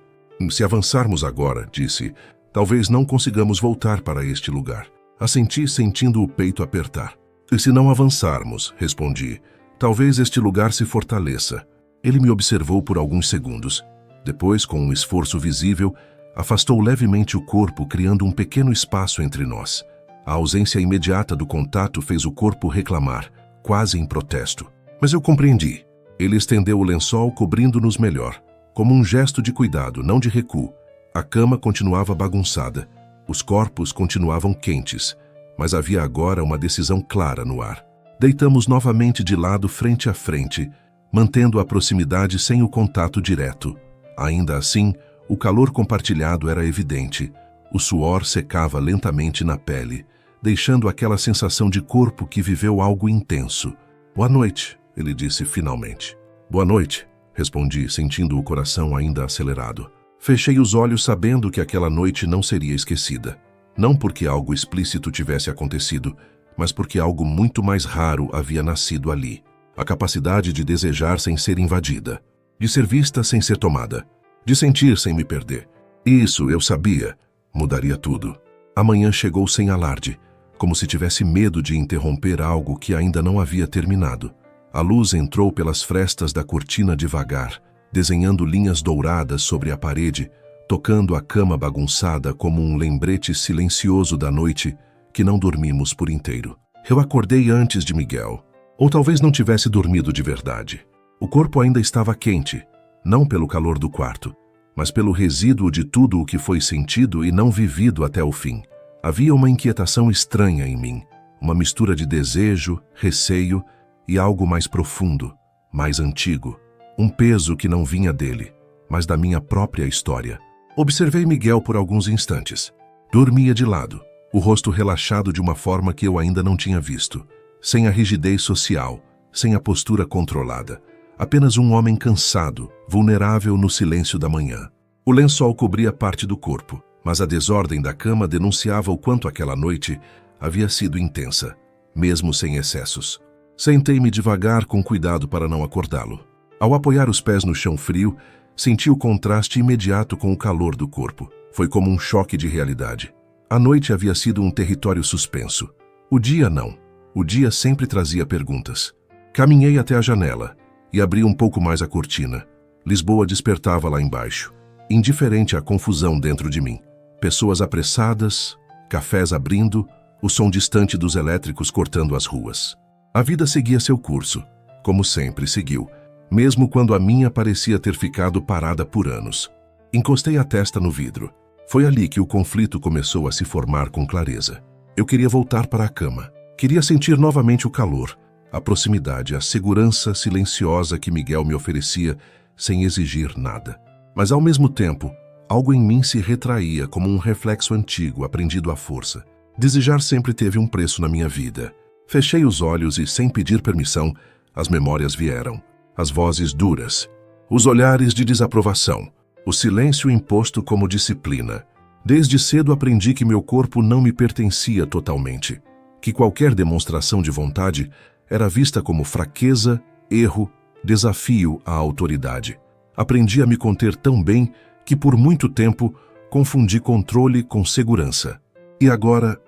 Se avançarmos agora, disse, talvez não consigamos voltar para este lugar. Assenti, sentindo o peito apertar. E se não avançarmos, respondi, talvez este lugar se fortaleça. Ele me observou por alguns segundos. Depois, com um esforço visível, afastou levemente o corpo, criando um pequeno espaço entre nós. A ausência imediata do contato fez o corpo reclamar, quase em protesto. Mas eu compreendi. Ele estendeu o lençol, cobrindo-nos melhor, como um gesto de cuidado, não de recuo. A cama continuava bagunçada. Os corpos continuavam quentes, mas havia agora uma decisão clara no ar. Deitamos novamente de lado frente a frente, mantendo a proximidade sem o contato direto. Ainda assim, o calor compartilhado era evidente. O suor secava lentamente na pele, deixando aquela sensação de corpo que viveu algo intenso. Boa noite, ele disse finalmente. Boa noite, respondi, sentindo o coração ainda acelerado. Fechei os olhos sabendo que aquela noite não seria esquecida. Não porque algo explícito tivesse acontecido, mas porque algo muito mais raro havia nascido ali. A capacidade de desejar sem ser invadida, de ser vista sem ser tomada, de sentir sem me perder. Isso, eu sabia, mudaria tudo. Amanhã chegou sem alarde, como se tivesse medo de interromper algo que ainda não havia terminado. A luz entrou pelas frestas da cortina devagar, desenhando linhas douradas sobre a parede, tocando a cama bagunçada como um lembrete silencioso da noite que não dormimos por inteiro. Eu acordei antes de Miguel, ou talvez não tivesse dormido de verdade. O corpo ainda estava quente, não pelo calor do quarto, mas pelo resíduo de tudo o que foi sentido e não vivido até o fim. Havia uma inquietação estranha em mim, uma mistura de desejo, receio e algo mais profundo, mais antigo. Um peso que não vinha dele, mas da minha própria história. Observei Miguel por alguns instantes. Dormia de lado, o rosto relaxado de uma forma que eu ainda não tinha visto. Sem a rigidez social, sem a postura controlada. Apenas um homem cansado, vulnerável no silêncio da manhã. O lençol cobria parte do corpo, mas a desordem da cama denunciava o quanto aquela noite havia sido intensa, mesmo sem excessos. Sentei-me devagar com cuidado para não acordá-lo. Ao apoiar os pés no chão frio, senti o contraste imediato com o calor do corpo. Foi como um choque de realidade. A noite havia sido um território suspenso. O dia não. O dia sempre trazia perguntas. Caminhei até a janela e abri um pouco mais a cortina. Lisboa despertava lá embaixo, indiferente à confusão dentro de mim. Pessoas apressadas, cafés abrindo, o som distante dos elétricos cortando as ruas. A vida seguia seu curso, como sempre seguiu, mesmo quando a minha parecia ter ficado parada por anos. Encostei a testa no vidro. Foi ali que o conflito começou a se formar com clareza. Eu queria voltar para a cama. Queria sentir novamente o calor, a proximidade, a segurança silenciosa que Miguel me oferecia sem exigir nada. Mas ao mesmo tempo, algo em mim se retraía como um reflexo antigo aprendido à força. Desejar sempre teve um preço na minha vida. Fechei os olhos e, sem pedir permissão, as memórias vieram. As vozes duras, os olhares de desaprovação, o silêncio imposto como disciplina. Desde cedo aprendi que meu corpo não me pertencia totalmente, que qualquer demonstração de vontade era vista como fraqueza, erro, desafio à autoridade. Aprendi a me conter tão bem que por muito tempo confundi controle com segurança. E agora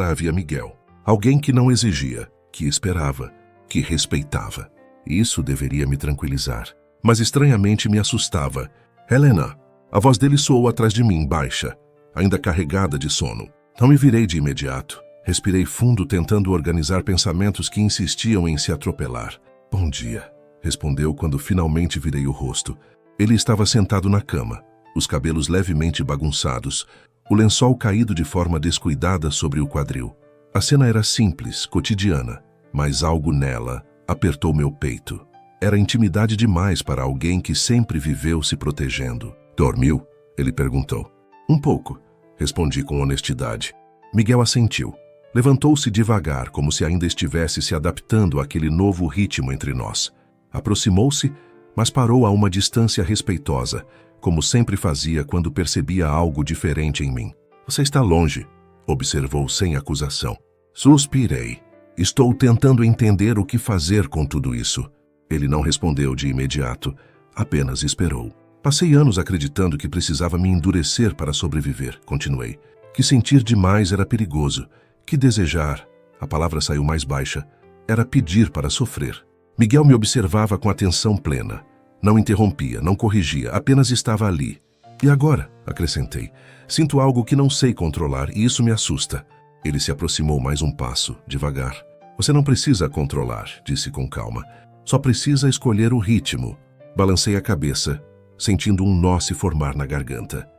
havia Miguel, alguém que não exigia, que esperava, que respeitava. Isso deveria me tranquilizar, mas estranhamente me assustava. Helena! A voz dele soou atrás de mim, baixa, ainda carregada de sono. Não me virei de imediato. Respirei fundo, tentando organizar pensamentos que insistiam em se atropelar. Bom dia, respondeu quando finalmente virei o rosto. Ele estava sentado na cama, os cabelos levemente bagunçados, o lençol caído de forma descuidada sobre o quadril. A cena era simples, cotidiana, mas algo nela apertou meu peito. Era intimidade demais para alguém que sempre viveu se protegendo. Dormiu? Ele perguntou. Um pouco, respondi com honestidade. Miguel assentiu. Levantou-se devagar, como se ainda estivesse se adaptando àquele novo ritmo entre nós. Aproximou-se, mas parou a uma distância respeitosa, como sempre fazia quando percebia algo diferente em mim. Você está longe, observou sem acusação. Suspirei. Estou tentando entender o que fazer com tudo isso. Ele não respondeu de imediato, apenas esperou. Passei anos acreditando que precisava me endurecer para sobreviver, continuei. Que sentir demais era perigoso, que desejar, a palavra saiu mais baixa, era pedir para sofrer. Miguel me observava com atenção plena. Não interrompia, não corrigia, apenas estava ali. E agora, acrescentei, sinto algo que não sei controlar e isso me assusta. Ele se aproximou mais um passo, devagar. Você não precisa controlar, disse com calma. Só precisa escolher o ritmo. Balancei a cabeça, sentindo um nó se formar na garganta.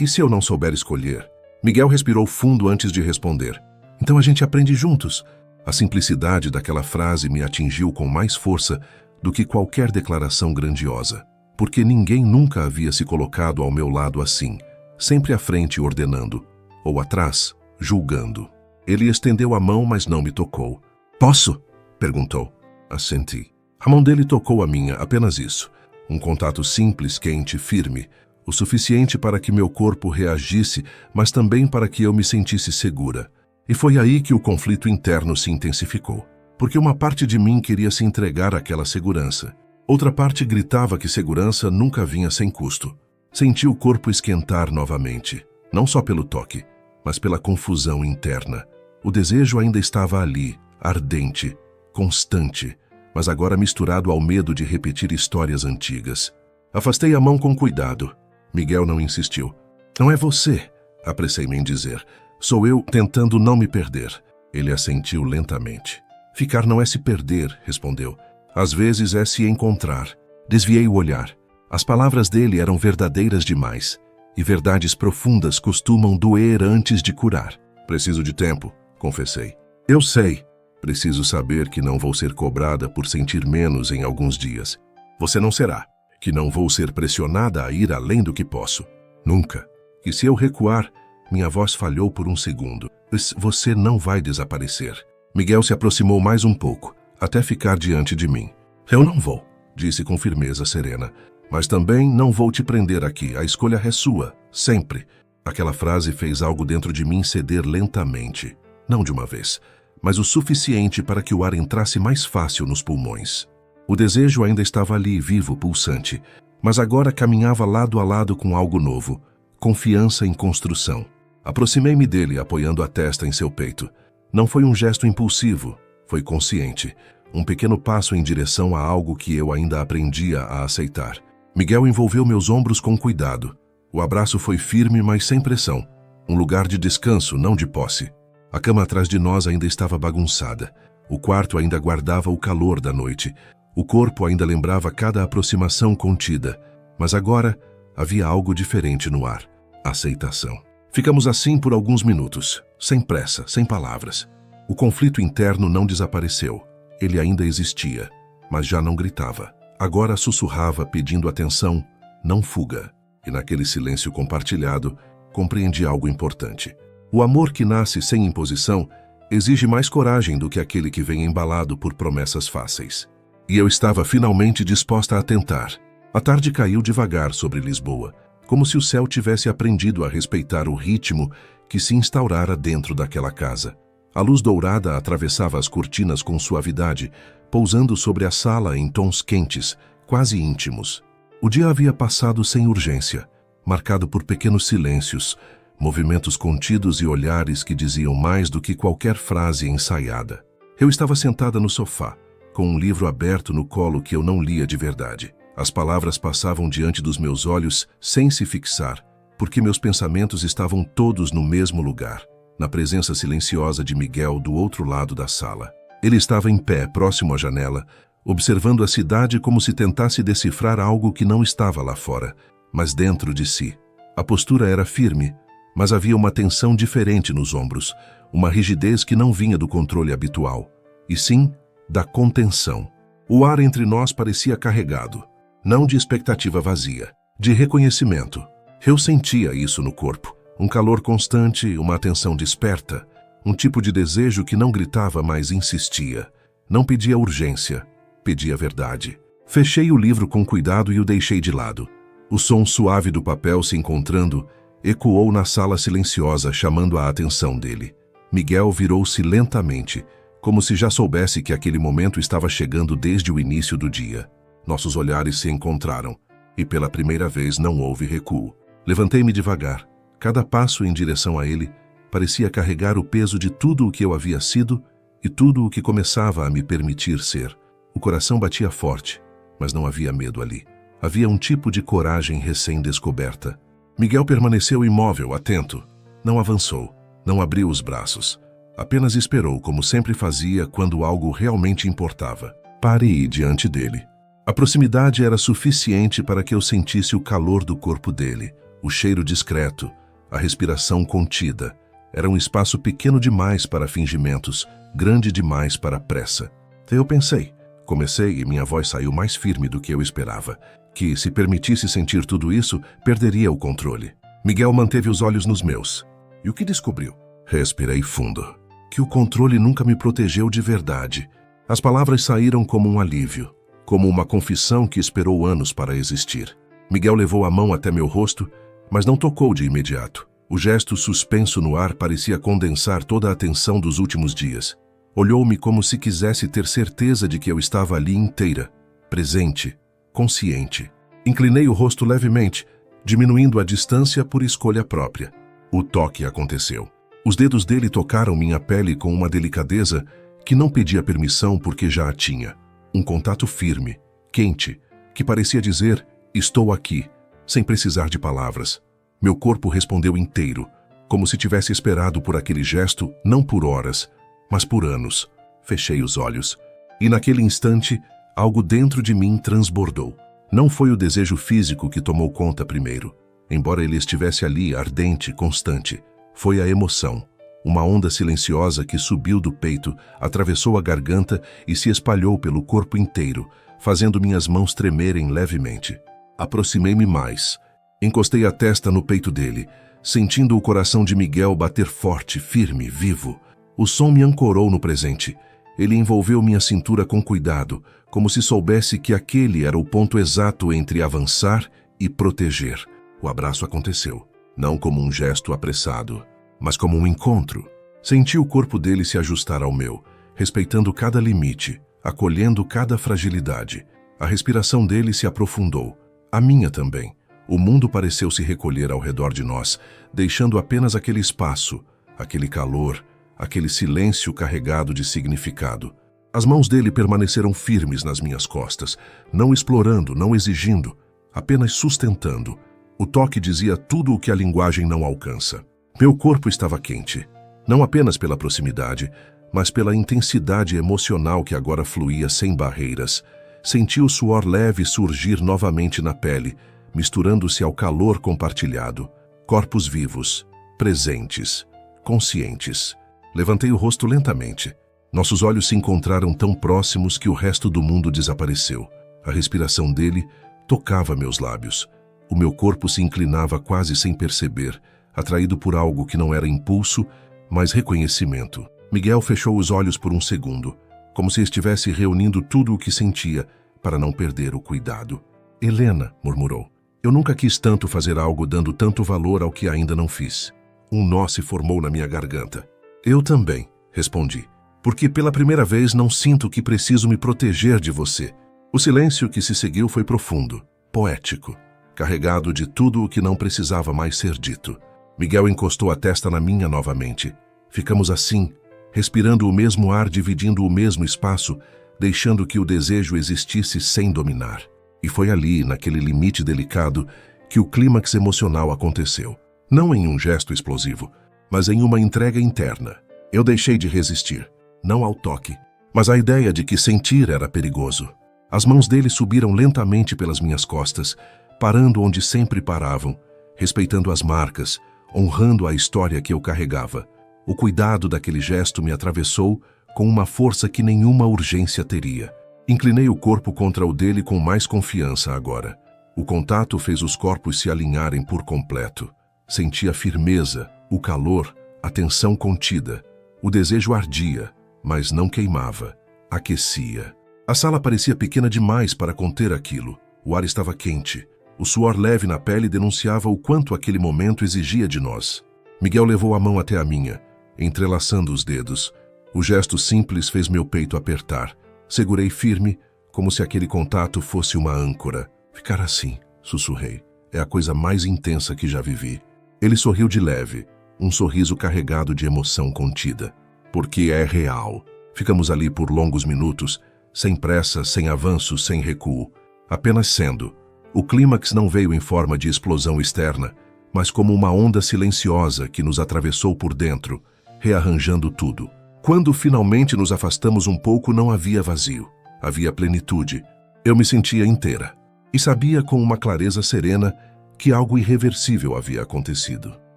E se eu não souber escolher? Miguel respirou fundo antes de responder. Então a gente aprende juntos. A simplicidade daquela frase me atingiu com mais força do que qualquer declaração grandiosa. Porque ninguém nunca havia se colocado ao meu lado assim, sempre à frente ordenando, ou atrás, julgando. Ele estendeu a mão, mas não me tocou. Posso? Perguntou. Assenti. A mão dele tocou a minha, apenas isso. Um contato simples, quente, firme. O suficiente para que meu corpo reagisse, mas também para que eu me sentisse segura. E foi aí que o conflito interno se intensificou. Porque uma parte de mim queria se entregar àquela segurança. Outra parte gritava que segurança nunca vinha sem custo. Senti o corpo esquentar novamente, não só pelo toque, mas pela confusão interna. O desejo ainda estava ali, ardente, constante, mas agora misturado ao medo de repetir histórias antigas. Afastei a mão com cuidado. Miguel não insistiu. Não é você, apressei-me em dizer. Sou eu tentando não me perder. Ele assentiu lentamente. Ficar não é se perder, respondeu. Às vezes é se encontrar. Desviei o olhar. As palavras dele eram verdadeiras demais. E verdades profundas costumam doer antes de curar. Preciso de tempo, confessei. Eu sei. Preciso saber que não vou ser cobrada por sentir menos em alguns dias. Você não será. Que não vou ser pressionada a ir além do que posso. Nunca. E se eu recuar, minha voz falhou por um segundo. Você não vai desaparecer. Miguel se aproximou mais um pouco, até ficar diante de mim. Eu não vou, disse com firmeza serena. Mas também não vou te prender aqui. A escolha é sua, sempre. Aquela frase fez algo dentro de mim ceder lentamente. Não de uma vez, mas o suficiente para que o ar entrasse mais fácil nos pulmões. O desejo ainda estava ali, vivo, pulsante, mas agora caminhava lado a lado com algo novo, confiança em construção. Aproximei-me dele, apoiando a testa em seu peito. Não foi um gesto impulsivo, foi consciente, um pequeno passo em direção a algo que eu ainda aprendia a aceitar. Miguel envolveu meus ombros com cuidado. O abraço foi firme, mas sem pressão. Um lugar de descanso, não de posse. A cama atrás de nós ainda estava bagunçada. O quarto ainda guardava o calor da noite. O corpo ainda lembrava cada aproximação contida, mas agora havia algo diferente no ar: aceitação. Ficamos assim por alguns minutos, sem pressa, sem palavras. O conflito interno não desapareceu. Ele ainda existia, mas já não gritava. Agora sussurrava, pedindo atenção, não fuga. E naquele silêncio compartilhado, compreendi algo importante. O amor que nasce sem imposição exige mais coragem do que aquele que vem embalado por promessas fáceis. E eu estava finalmente disposta a tentar. A tarde caiu devagar sobre Lisboa, como se o céu tivesse aprendido a respeitar o ritmo que se instaurara dentro daquela casa. A luz dourada atravessava as cortinas com suavidade, pousando sobre a sala em tons quentes, quase íntimos. O dia havia passado sem urgência, marcado por pequenos silêncios, movimentos contidos e olhares que diziam mais do que qualquer frase ensaiada. Eu estava sentada no sofá, com um livro aberto no colo que eu não lia de verdade. As palavras passavam diante dos meus olhos sem se fixar, porque meus pensamentos estavam todos no mesmo lugar, na presença silenciosa de Miguel do outro lado da sala. Ele estava em pé, próximo à janela, observando a cidade como se tentasse decifrar algo que não estava lá fora, mas dentro de si. A postura era firme, mas havia uma tensão diferente nos ombros, uma rigidez que não vinha do controle habitual, e sim da contenção. O ar entre nós parecia carregado, não de expectativa vazia, de reconhecimento. Eu sentia isso no corpo, um calor constante, uma atenção desperta, um tipo de desejo que não gritava, mas insistia. Não pedia urgência, pedia verdade. Fechei o livro com cuidado e o deixei de lado. O som suave do papel se encontrando ecoou na sala silenciosa, chamando a atenção dele. Miguel virou-se lentamente, como se já soubesse que aquele momento estava chegando desde o início do dia. Nossos olhares se encontraram, e pela primeira vez não houve recuo. Levantei-me devagar. Cada passo em direção a ele parecia carregar o peso de tudo o que eu havia sido e tudo o que começava a me permitir ser. O coração batia forte, mas não havia medo ali. Havia um tipo de coragem recém-descoberta. Miguel permaneceu imóvel, atento. Não avançou, não abriu os braços. Apenas esperou, como sempre fazia quando algo realmente importava. Parei diante dele. A proximidade era suficiente para que eu sentisse o calor do corpo dele, o cheiro discreto, a respiração contida. Era um espaço pequeno demais para fingimentos, grande demais para pressa. Eu pensei, comecei e minha voz saiu mais firme do que eu esperava, que, se permitisse sentir tudo isso, perderia o controle. Miguel manteve os olhos nos meus. E o que descobriu? Respirei fundo. Que o controle nunca me protegeu de verdade. As palavras saíram como um alívio, como uma confissão que esperou anos para existir. Miguel levou a mão até meu rosto, mas não tocou de imediato. O gesto suspenso no ar parecia condensar toda a atenção dos últimos dias. Olhou-me como se quisesse ter certeza de que eu estava ali inteira, presente, consciente. Inclinei o rosto levemente, diminuindo a distância por escolha própria. O toque aconteceu. Os dedos dele tocaram minha pele com uma delicadeza que não pedia permissão porque já a tinha. Um contato firme, quente, que parecia dizer, estou aqui, sem precisar de palavras. Meu corpo respondeu inteiro, como se tivesse esperado por aquele gesto, não por horas, mas por anos. Fechei os olhos, e naquele instante, algo dentro de mim transbordou. Não foi o desejo físico que tomou conta primeiro, embora ele estivesse ali, ardente, constante. Foi a emoção, uma onda silenciosa que subiu do peito, atravessou a garganta e se espalhou pelo corpo inteiro, fazendo minhas mãos tremerem levemente. Aproximei-me mais. Encostei a testa no peito dele, sentindo o coração de Miguel bater forte, firme, vivo. O som me ancorou no presente. Ele envolveu minha cintura com cuidado, como se soubesse que aquele era o ponto exato entre avançar e proteger. O abraço aconteceu, não como um gesto apressado, mas como um encontro. Senti o corpo dele se ajustar ao meu, respeitando cada limite, acolhendo cada fragilidade. A respiração dele se aprofundou, a minha também. O mundo pareceu se recolher ao redor de nós, deixando apenas aquele espaço, aquele calor, aquele silêncio carregado de significado. As mãos dele permaneceram firmes nas minhas costas, não explorando, não exigindo, apenas sustentando. O toque dizia tudo o que a linguagem não alcança. Meu corpo estava quente, não apenas pela proximidade, mas pela intensidade emocional que agora fluía sem barreiras, Senti o suor leve surgir novamente na pele, misturando-se ao calor compartilhado. Corpos vivos, presentes, conscientes. Levantei o rosto lentamente. Nossos olhos se encontraram tão próximos que o resto do mundo desapareceu. A respiração dele tocava meus lábios. O meu corpo se inclinava quase sem perceber, atraído por algo que não era impulso, mas reconhecimento. Miguel fechou os olhos por um segundo, como se estivesse reunindo tudo o que sentia, para não perder o cuidado. Helena, murmurou. Eu nunca quis tanto fazer algo dando tanto valor ao que ainda não fiz. Um nó se formou na minha garganta. Eu também, respondi, porque pela primeira vez não sinto que preciso me proteger de você. O silêncio que se seguiu foi profundo, poético, carregado de tudo o que não precisava mais ser dito. Miguel encostou a testa na minha novamente. Ficamos assim, respirando o mesmo ar, dividindo o mesmo espaço, deixando que o desejo existisse sem dominar. E foi ali, naquele limite delicado, que o clímax emocional aconteceu. Não em um gesto explosivo, mas em uma entrega interna. Eu deixei de resistir, não ao toque, mas à ideia de que sentir era perigoso. As mãos dele subiram lentamente pelas minhas costas, parando onde sempre paravam, respeitando as marcas, honrando a história que eu carregava. O cuidado daquele gesto me atravessou com uma força que nenhuma urgência teria. Inclinei o corpo contra o dele com mais confiança agora. O contato fez os corpos se alinharem por completo. Senti a firmeza, o calor, a tensão contida. O desejo ardia, mas não queimava, aquecia. A sala parecia pequena demais para conter aquilo. O ar estava quente. O suor leve na pele denunciava o quanto aquele momento exigia de nós. Miguel levou a mão até a minha, entrelaçando os dedos. O gesto simples fez meu peito apertar. Segurei firme, como se aquele contato fosse uma âncora. Ficar assim, sussurrei. É a coisa mais intensa que já vivi. Ele sorriu de leve, um sorriso carregado de emoção contida. Porque é real. Ficamos ali por longos minutos, sem pressa, sem avanço, sem recuo. Apenas sendo. O clímax não veio em forma de explosão externa, mas como uma onda silenciosa que nos atravessou por dentro, rearranjando tudo. Quando finalmente nos afastamos um pouco, não havia vazio. Havia plenitude. Eu me sentia inteira. E sabia com uma clareza serena que algo irreversível havia acontecido.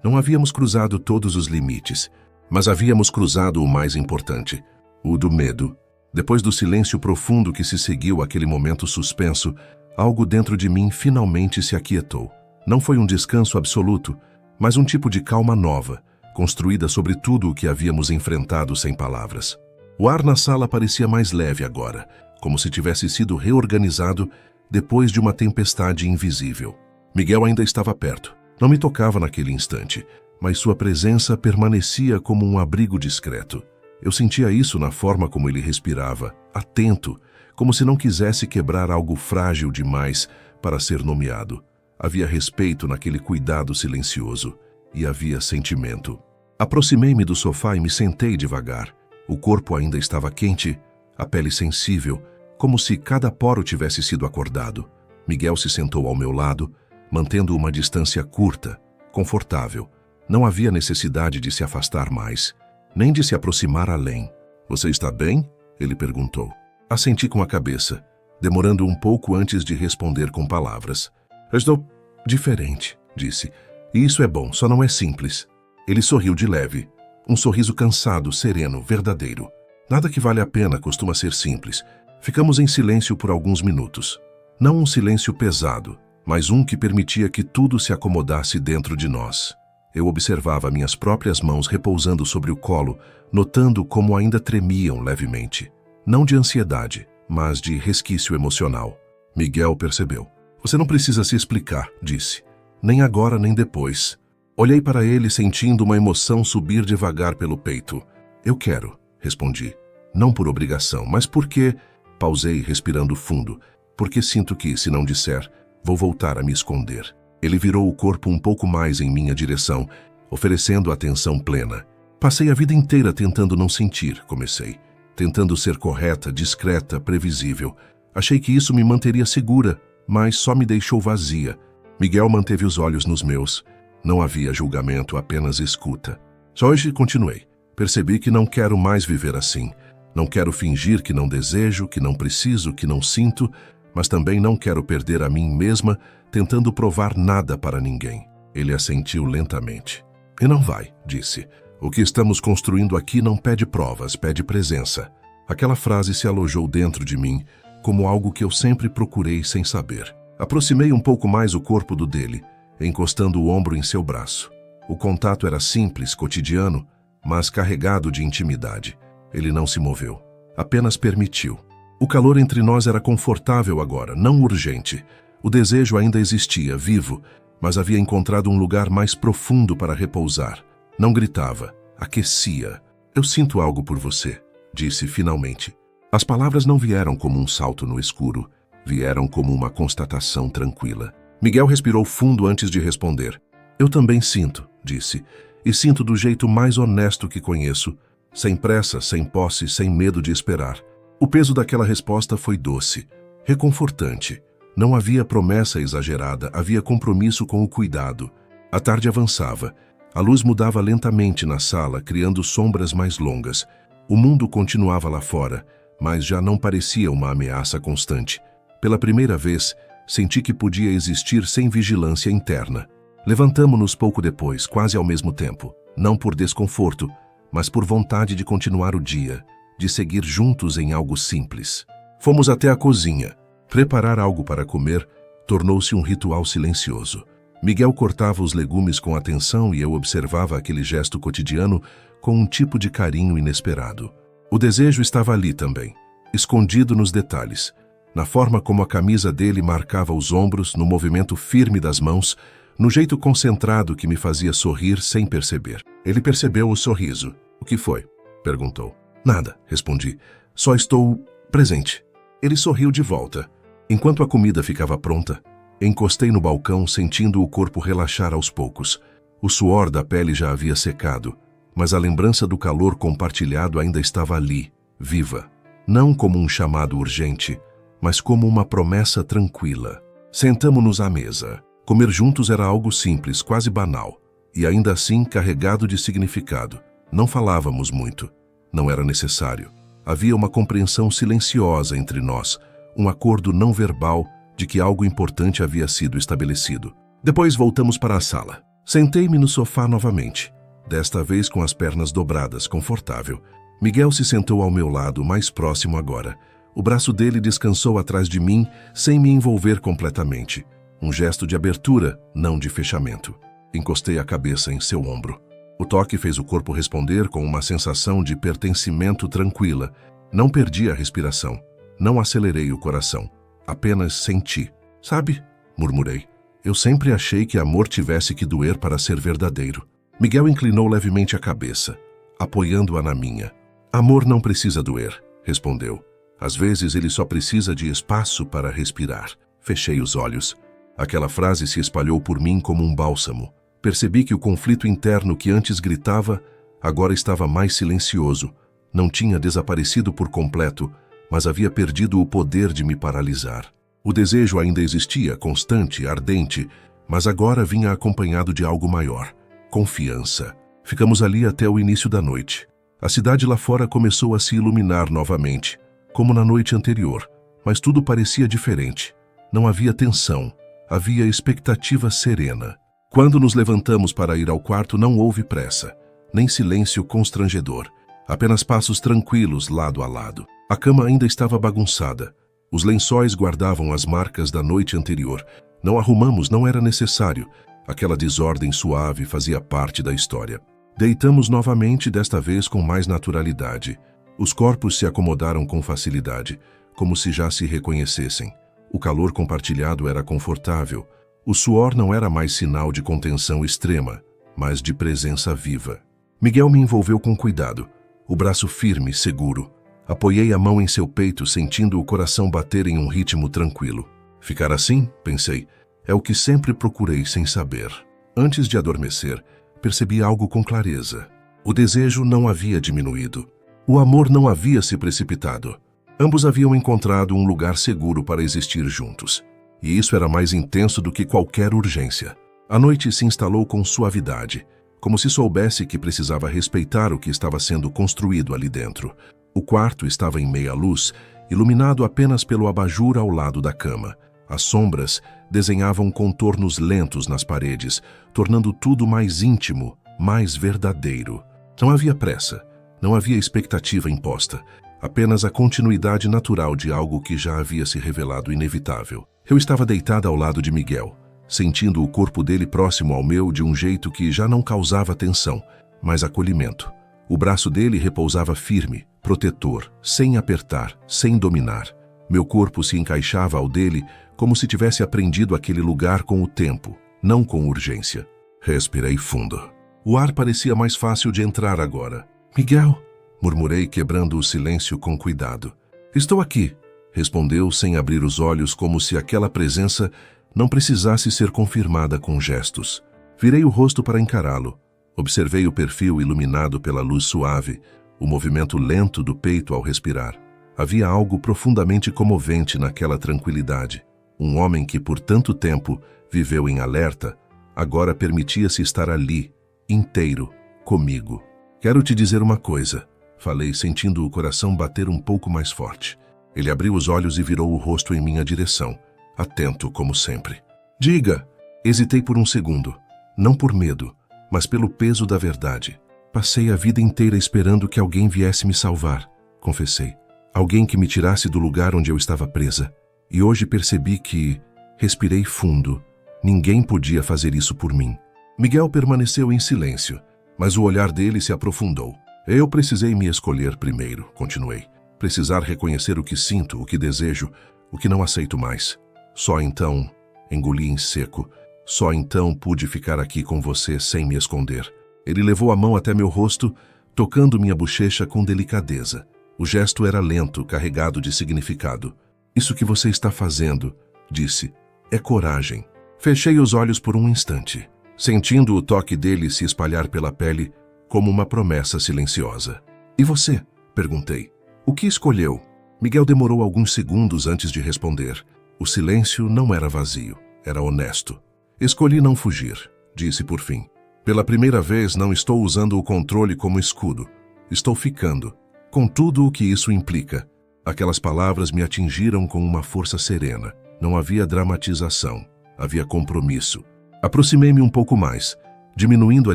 Não havíamos cruzado todos os limites, mas havíamos cruzado o mais importante, o do medo. Depois do silêncio profundo que se seguiu àquele momento suspenso, algo dentro de mim finalmente se aquietou. Não foi um descanso absoluto, mas um tipo de calma nova, construída sobre tudo o que havíamos enfrentado sem palavras. O ar na sala parecia mais leve agora, como se tivesse sido reorganizado depois de uma tempestade invisível. Miguel ainda estava perto. Não me tocava naquele instante, mas sua presença permanecia como um abrigo discreto. Eu sentia isso na forma como ele respirava, atento, como se não quisesse quebrar algo frágil demais para ser nomeado. Havia respeito naquele cuidado silencioso e havia sentimento. Aproximei-me do sofá e me sentei devagar. O corpo ainda estava quente, a pele sensível, como se cada poro tivesse sido acordado. Miguel se sentou ao meu lado, mantendo uma distância curta, confortável. Não havia necessidade de se afastar mais, nem de se aproximar além. "Você está bem?" ele perguntou. Assenti com a cabeça, demorando um pouco antes de responder com palavras. "Estou diferente", disse. "E isso é bom, só não é simples." Ele sorriu de leve, um sorriso cansado, sereno, verdadeiro. Nada que vale a pena costuma ser simples. Ficamos em silêncio por alguns minutos. Não um silêncio pesado, mas um que permitia que tudo se acomodasse dentro de nós. Eu observava minhas próprias mãos repousando sobre o colo, notando como ainda tremiam levemente. Não de ansiedade, mas de resquício emocional. Miguel percebeu. "Você não precisa se explicar", disse. "Nem agora, nem depois." Olhei para ele sentindo uma emoção subir devagar pelo peito. "Eu quero", respondi. "Não por obrigação, mas porque..." Pausei, respirando fundo. "Porque sinto que, se não disser, vou voltar a me esconder." Ele virou o corpo um pouco mais em minha direção, oferecendo atenção plena. "Passei a vida inteira tentando não sentir", comecei. Tentando ser correta, discreta, previsível. Achei que isso me manteria segura, mas só me deixou vazia. Miguel manteve os olhos nos meus. Não havia julgamento, apenas escuta. Só hoje continuei. Percebi que não quero mais viver assim. Não quero fingir que não desejo, que não preciso, que não sinto, mas também não quero perder a mim mesma tentando provar nada para ninguém. Ele assentiu lentamente. E não vai, disse. O que estamos construindo aqui não pede provas, pede presença. Aquela frase se alojou dentro de mim, como algo que eu sempre procurei sem saber. Aproximei um pouco mais o corpo do dele, encostando o ombro em seu braço. O contato era simples, cotidiano, mas carregado de intimidade. Ele não se moveu, apenas permitiu. O calor entre nós era confortável agora, não urgente. O desejo ainda existia, vivo, mas havia encontrado um lugar mais profundo para repousar. Não gritava, aquecia. Eu sinto algo por você, disse finalmente. As palavras não vieram como um salto no escuro, vieram como uma constatação tranquila. Miguel respirou fundo antes de responder. Eu também sinto, disse, e sinto do jeito mais honesto que conheço, sem pressa, sem posse, sem medo de esperar. O peso daquela resposta foi doce, reconfortante. Não havia promessa exagerada, havia compromisso com o cuidado. A tarde avançava. A luz mudava lentamente na sala, criando sombras mais longas. O mundo continuava lá fora, mas já não parecia uma ameaça constante. Pela primeira vez, senti que podia existir sem vigilância interna. Levantamo-nos pouco depois, quase ao mesmo tempo. Não por desconforto, mas por vontade de continuar o dia, de seguir juntos em algo simples. Fomos até a cozinha. Preparar algo para comer tornou-se um ritual silencioso. Miguel cortava os legumes com atenção e eu observava aquele gesto cotidiano com um tipo de carinho inesperado. O desejo estava ali também, escondido nos detalhes, na forma como a camisa dele marcava os ombros, no movimento firme das mãos, no jeito concentrado que me fazia sorrir sem perceber. Ele percebeu o sorriso. O que foi? Perguntou. Nada, respondi. Só estou presente. Ele sorriu de volta. Enquanto a comida ficava pronta, encostei no balcão sentindo o corpo relaxar aos poucos. O suor da pele já havia secado, mas a lembrança do calor compartilhado ainda estava ali, viva. Não como um chamado urgente, mas como uma promessa tranquila. Sentamo-nos à mesa. Comer juntos era algo simples, quase banal, e ainda assim carregado de significado. Não falávamos muito. Não era necessário. Havia uma compreensão silenciosa entre nós, um acordo não verbal de que algo importante havia sido estabelecido. Depois voltamos para a sala. Sentei-me no sofá novamente, desta vez com as pernas dobradas, confortável. Miguel se sentou ao meu lado, mais próximo agora. O braço dele descansou atrás de mim, sem me envolver completamente. Um gesto de abertura, não de fechamento. Encostei a cabeça em seu ombro. O toque fez o corpo responder com uma sensação de pertencimento tranquila. Não perdi a respiração. Não acelerei o coração. Apenas senti. Sabe? Murmurei. Eu sempre achei que amor tivesse que doer para ser verdadeiro. Miguel inclinou levemente a cabeça, apoiando-a na minha. Amor não precisa doer, respondeu. Às vezes ele só precisa de espaço para respirar. Fechei os olhos. Aquela frase se espalhou por mim como um bálsamo. Percebi que o conflito interno que antes gritava, agora estava mais silencioso. Não tinha desaparecido por completo, mas havia perdido o poder de me paralisar. O desejo ainda existia, constante, ardente, mas agora vinha acompanhado de algo maior. Confiança. Ficamos ali até o início da noite. A cidade lá fora começou a se iluminar novamente, como na noite anterior, mas tudo parecia diferente. Não havia tensão, havia expectativa serena. Quando nos levantamos para ir ao quarto, não houve pressa, nem silêncio constrangedor, apenas passos tranquilos lado a lado. A cama ainda estava bagunçada. Os lençóis guardavam as marcas da noite anterior. Não arrumamos, não era necessário. Aquela desordem suave fazia parte da história. Deitamos novamente, desta vez com mais naturalidade. Os corpos se acomodaram com facilidade, como se já se reconhecessem. O calor compartilhado era confortável. O suor não era mais sinal de contenção extrema, mas de presença viva. Miguel me envolveu com cuidado, o braço firme, seguro. Apoiei a mão em seu peito, sentindo o coração bater em um ritmo tranquilo. Ficar assim, pensei, é o que sempre procurei sem saber. Antes de adormecer, percebi algo com clareza. O desejo não havia diminuído. O amor não havia se precipitado. Ambos haviam encontrado um lugar seguro para existir juntos. E isso era mais intenso do que qualquer urgência. A noite se instalou com suavidade, como se soubesse que precisava respeitar o que estava sendo construído ali dentro. O quarto estava em meia luz, iluminado apenas pelo abajur ao lado da cama. As sombras desenhavam contornos lentos nas paredes, tornando tudo mais íntimo, mais verdadeiro. Não havia pressa, não havia expectativa imposta, apenas a continuidade natural de algo que já havia se revelado inevitável. Eu estava deitada ao lado de Miguel, sentindo o corpo dele próximo ao meu de um jeito que já não causava tensão, mas acolhimento. O braço dele repousava firme, protetor, sem apertar, sem dominar. Meu corpo se encaixava ao dele como se tivesse aprendido aquele lugar com o tempo, não com urgência. Respirei fundo. O ar parecia mais fácil de entrar agora. Miguel, murmurei, quebrando o silêncio com cuidado. Estou aqui, respondeu sem abrir os olhos, como se aquela presença não precisasse ser confirmada com gestos. Virei o rosto para encará-lo. Observei o perfil iluminado pela luz suave, o movimento lento do peito ao respirar. Havia algo profundamente comovente naquela tranquilidade. Um homem que por tanto tempo viveu em alerta, agora permitia-se estar ali, inteiro, comigo. Quero te dizer uma coisa, falei, sentindo o coração bater um pouco mais forte. Ele abriu os olhos e virou o rosto em minha direção, atento como sempre. Diga! Hesitei por um segundo, não por medo, mas pelo peso da verdade. Passei a vida inteira esperando que alguém viesse me salvar, confessei. Alguém que me tirasse do lugar onde eu estava presa. E hoje percebi que... Respirei fundo. Ninguém podia fazer isso por mim. Miguel permaneceu em silêncio, mas o olhar dele se aprofundou. Eu precisei me escolher primeiro, continuei. Precisar reconhecer o que sinto, o que desejo, o que não aceito mais. Só então, engoli em seco, só então pude ficar aqui com você sem me esconder. Ele levou a mão até meu rosto, tocando minha bochecha com delicadeza. O gesto era lento, carregado de significado. Isso que você está fazendo, disse, é coragem. Fechei os olhos por um instante, sentindo o toque dele se espalhar pela pele como uma promessa silenciosa. E você? Perguntei. O que escolheu? Miguel demorou alguns segundos antes de responder. O silêncio não era vazio, era honesto. Escolhi não fugir, disse por fim. Pela primeira vez não estou usando o controle como escudo. Estou ficando, com tudo o que isso implica. Aquelas palavras me atingiram com uma força serena. Não havia dramatização, havia compromisso. Aproximei-me um pouco mais, diminuindo a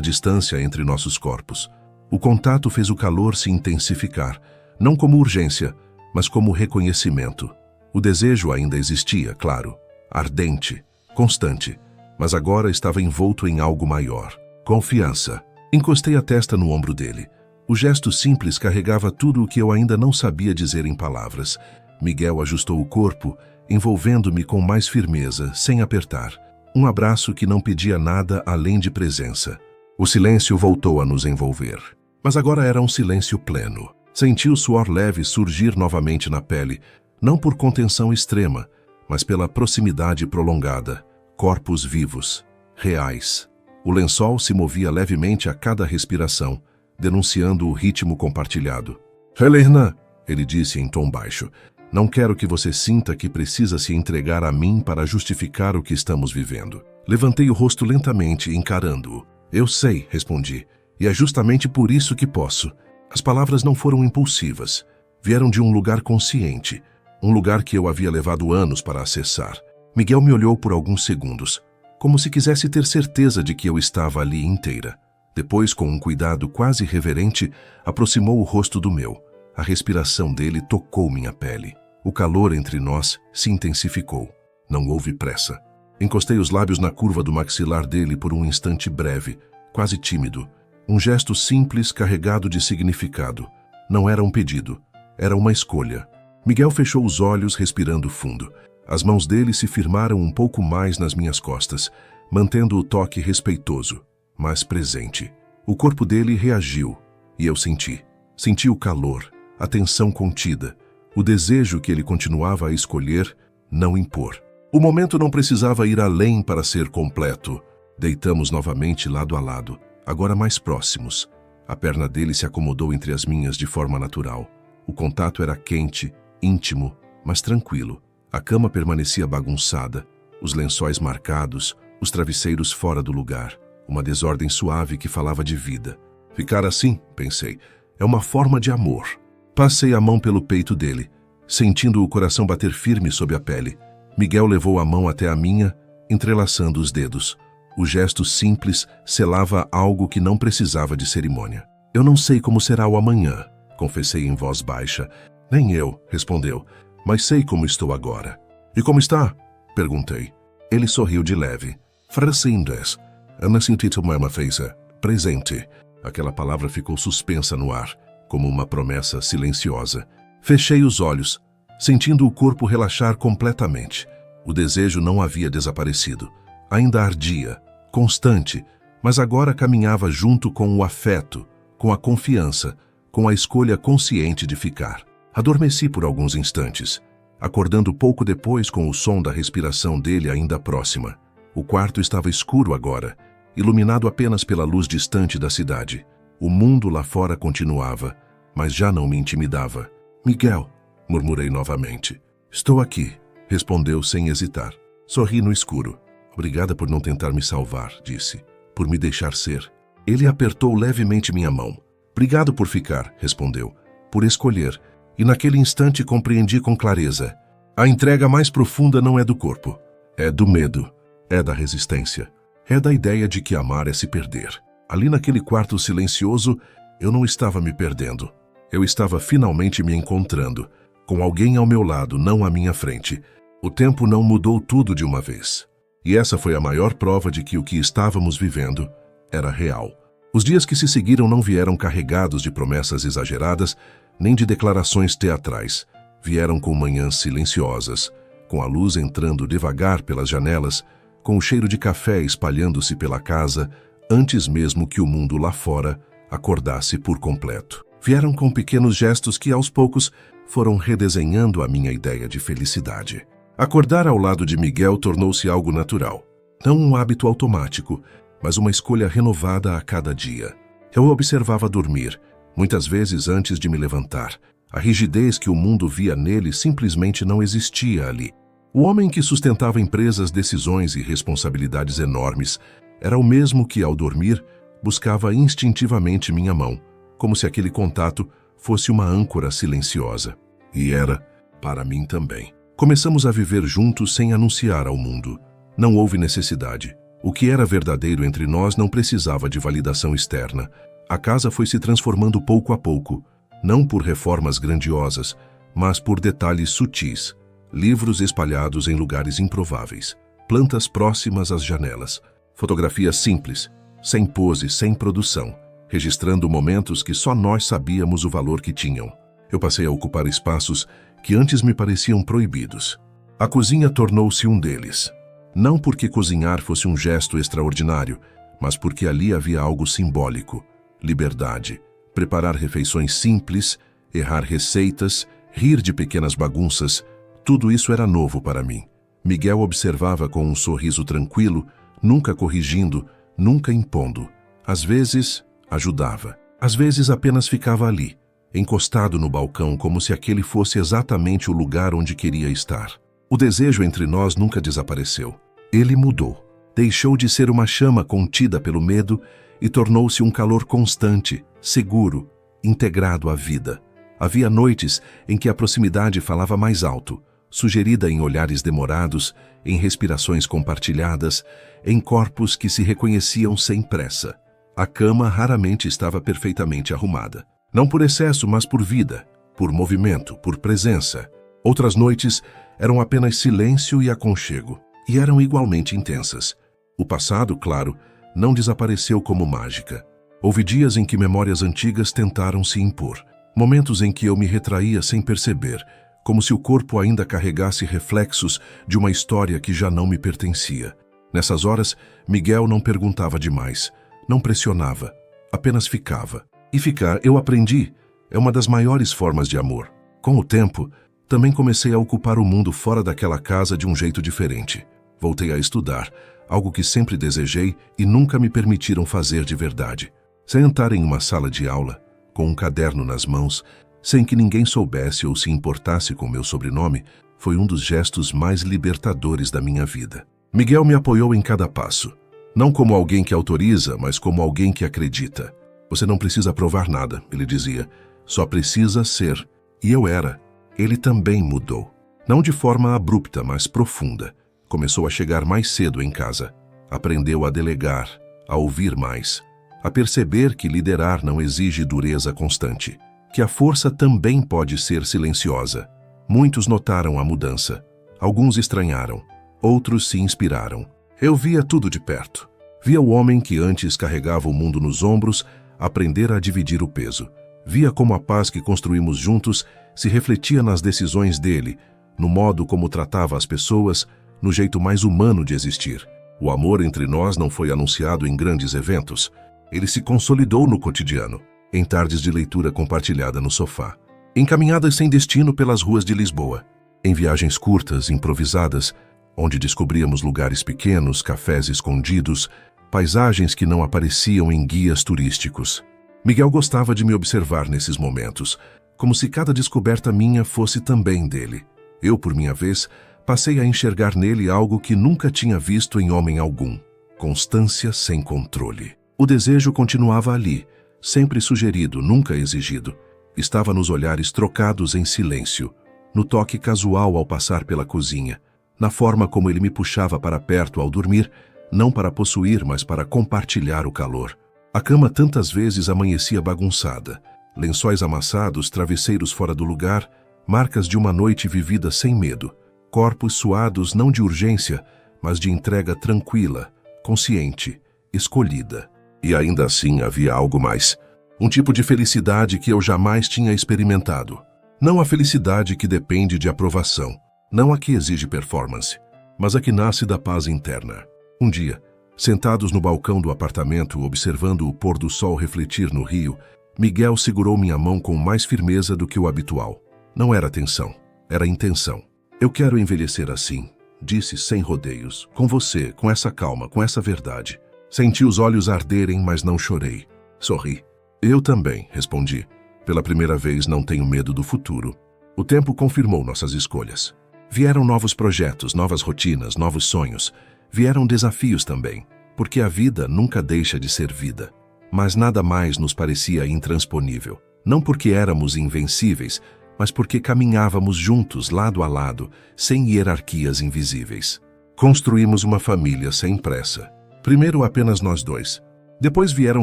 distância entre nossos corpos. O contato fez o calor se intensificar, não como urgência, mas como reconhecimento. O desejo ainda existia, claro, ardente, constante, mas agora estava envolto em algo maior. Confiança. Encostei a testa no ombro dele. O gesto simples carregava tudo o que eu ainda não sabia dizer em palavras. Miguel ajustou o corpo, envolvendo-me com mais firmeza, sem apertar. Um abraço que não pedia nada além de presença. O silêncio voltou a nos envolver. Mas agora era um silêncio pleno. Senti o suor leve surgir novamente na pele, não por contenção extrema, mas pela proximidade prolongada. Corpos vivos, reais. O lençol se movia levemente a cada respiração, denunciando o ritmo compartilhado. Helena, ele disse em tom baixo, não quero que você sinta que precisa se entregar a mim para justificar o que estamos vivendo. Levantei o rosto lentamente, encarando-o. Eu sei, respondi, e é justamente por isso que posso. As palavras não foram impulsivas. Vieram de um lugar consciente, um lugar que eu havia levado anos para acessar. Miguel me olhou por alguns segundos, como se quisesse ter certeza de que eu estava ali inteira. Depois, com um cuidado quase reverente, aproximou o rosto do meu. A respiração dele tocou minha pele. O calor entre nós se intensificou. Não houve pressa. Encostei os lábios na curva do maxilar dele por um instante breve, quase tímido. Um gesto simples carregado de significado. Não era um pedido, era uma escolha. Miguel fechou os olhos, respirando fundo. As mãos dele se firmaram um pouco mais nas minhas costas, mantendo o toque respeitoso, mas presente. O corpo dele reagiu, e eu senti. Senti o calor, a tensão contida, o desejo que ele continuava a escolher, não impor. O momento não precisava ir além para ser completo. Deitamos novamente lado a lado, agora mais próximos. A perna dele se acomodou entre as minhas de forma natural. O contato era quente, íntimo, mas tranquilo. A cama permanecia bagunçada, os lençóis marcados, os travesseiros fora do lugar. Uma desordem suave que falava de vida. Ficar assim, pensei, é uma forma de amor. Passei a mão pelo peito dele, sentindo o coração bater firme sob a pele. Miguel levou a mão até a minha, entrelaçando os dedos. O gesto simples selava algo que não precisava de cerimônia. Eu não sei como será o amanhã, confessei em voz baixa. Nem eu, respondeu, mas sei como estou agora. E como está? Perguntei. Ele sorriu de leve. Fracindes. Ana sentiu uma feisa. Presente. Aquela palavra ficou suspensa no ar, como uma promessa silenciosa. Fechei os olhos, sentindo o corpo relaxar completamente. O desejo não havia desaparecido. Ainda ardia, constante, mas agora caminhava junto com o afeto, com a confiança, com a escolha consciente de ficar. Adormeci por alguns instantes, acordando pouco depois com o som da respiração dele ainda próxima. O quarto estava escuro agora, iluminado apenas pela luz distante da cidade. O mundo lá fora continuava, mas já não me intimidava. Miguel, murmurei novamente. Estou aqui, respondeu sem hesitar. Sorri no escuro. Obrigada por não tentar me salvar, disse. Por me deixar ser. Ele apertou levemente minha mão. Obrigado por ficar, respondeu. Por escolher. E naquele instante compreendi com clareza. A entrega mais profunda não é do corpo. É do medo. É da resistência. É da ideia de que amar é se perder. Ali naquele quarto silencioso, eu não estava me perdendo. Eu estava finalmente me encontrando, com alguém ao meu lado, não à minha frente. O tempo não mudou tudo de uma vez. E essa foi a maior prova de que o que estávamos vivendo era real. Os dias que se seguiram não vieram carregados de promessas exageradas, nem de declarações teatrais. Vieram com manhãs silenciosas, com a luz entrando devagar pelas janelas, com o cheiro de café espalhando-se pela casa, antes mesmo que o mundo lá fora acordasse por completo. Vieram com pequenos gestos que, aos poucos, foram redesenhando a minha ideia de felicidade. Acordar ao lado de Miguel tornou-se algo natural. Não um hábito automático, mas uma escolha renovada a cada dia. Eu o observava dormir, muitas vezes antes de me levantar. A rigidez que o mundo via nele simplesmente não existia ali. O homem que sustentava empresas, decisões e responsabilidades enormes era o mesmo que, ao dormir, buscava instintivamente minha mão, como se aquele contato fosse uma âncora silenciosa. E era, para mim também. Começamos a viver juntos sem anunciar ao mundo. Não houve necessidade. O que era verdadeiro entre nós não precisava de validação externa. A casa foi se transformando pouco a pouco, não por reformas grandiosas, mas por detalhes sutis. Livros espalhados em lugares improváveis, plantas próximas às janelas, fotografias simples, sem pose, sem produção, registrando momentos que só nós sabíamos o valor que tinham. Eu passei a ocupar espaços que antes me pareciam proibidos. A cozinha tornou-se um deles. Não porque cozinhar fosse um gesto extraordinário, mas porque ali havia algo simbólico, liberdade, preparar refeições simples, errar receitas, rir de pequenas bagunças. Tudo isso era novo para mim. Miguel observava com um sorriso tranquilo, nunca corrigindo, nunca impondo. Às vezes, ajudava. Às vezes apenas ficava ali, encostado no balcão, como se aquele fosse exatamente o lugar onde queria estar. O desejo entre nós nunca desapareceu. Ele mudou. Deixou de ser uma chama contida pelo medo e tornou-se um calor constante, seguro, integrado à vida. Havia noites em que a proximidade falava mais alto, sugerida em olhares demorados, em respirações compartilhadas, em corpos que se reconheciam sem pressa. A cama raramente estava perfeitamente arrumada. Não por excesso, mas por vida, por movimento, por presença. Outras noites eram apenas silêncio e aconchego, e eram igualmente intensas. O passado, claro, não desapareceu como mágica. Houve dias em que memórias antigas tentaram se impor, momentos em que eu me retraía sem perceber, como se o corpo ainda carregasse reflexos de uma história que já não me pertencia. Nessas horas, Miguel não perguntava demais, não pressionava, apenas ficava. E ficar, eu aprendi, é uma das maiores formas de amor. Com o tempo, também comecei a ocupar o mundo fora daquela casa de um jeito diferente. Voltei a estudar, algo que sempre desejei e nunca me permitiram fazer de verdade. Sentar em uma sala de aula, com um caderno nas mãos, sem que ninguém soubesse ou se importasse com meu sobrenome, foi um dos gestos mais libertadores da minha vida. Miguel me apoiou em cada passo, não como alguém que autoriza, mas como alguém que acredita. Você não precisa provar nada, ele dizia. Só precisa ser. E eu era. Ele também mudou. Não de forma abrupta, mas profunda. Começou a chegar mais cedo em casa. Aprendeu a delegar, a ouvir mais, a perceber que liderar não exige dureza constante, que a força também pode ser silenciosa. Muitos notaram a mudança. Alguns estranharam. Outros se inspiraram. Eu via tudo de perto. Via o homem que antes carregava o mundo nos ombros aprender a dividir o peso. Via como a paz que construímos juntos se refletia nas decisões dele, no modo como tratava as pessoas, no jeito mais humano de existir. O amor entre nós não foi anunciado em grandes eventos. Ele se consolidou no cotidiano, em tardes de leitura compartilhada no sofá, em caminhadas sem destino pelas ruas de Lisboa, em viagens curtas, improvisadas, onde descobríamos lugares pequenos, cafés escondidos, paisagens que não apareciam em guias turísticos. Miguel gostava de me observar nesses momentos, como se cada descoberta minha fosse também dele. Eu, por minha vez, passei a enxergar nele algo que nunca tinha visto em homem algum: constância sem controle. O desejo continuava ali, sempre sugerido, nunca exigido. Estava nos olhares trocados em silêncio, no toque casual ao passar pela cozinha, na forma como ele me puxava para perto ao dormir, não para possuir, mas para compartilhar o calor. A cama tantas vezes amanhecia bagunçada, lençóis amassados, travesseiros fora do lugar, marcas de uma noite vivida sem medo, corpos suados não de urgência, mas de entrega tranquila, consciente, escolhida. E ainda assim havia algo mais, um tipo de felicidade que eu jamais tinha experimentado. Não a felicidade que depende de aprovação, não a que exige performance, mas a que nasce da paz interna. Um dia, sentados no balcão do apartamento, observando o pôr do sol refletir no rio, Miguel segurou minha mão com mais firmeza do que o habitual. Não era tensão, era intenção. Eu quero envelhecer assim, disse sem rodeios, com você, com essa calma, com essa verdade. Senti os olhos arderem, mas não chorei. Sorri. Eu também, respondi. Pela primeira vez não tenho medo do futuro. O tempo confirmou nossas escolhas. Vieram novos projetos, novas rotinas, novos sonhos. Vieram desafios também, porque a vida nunca deixa de ser vida. Mas nada mais nos parecia intransponível. Não porque éramos invencíveis, mas porque caminhávamos juntos, lado a lado, sem hierarquias invisíveis. Construímos uma família sem pressa. Primeiro apenas nós dois. Depois vieram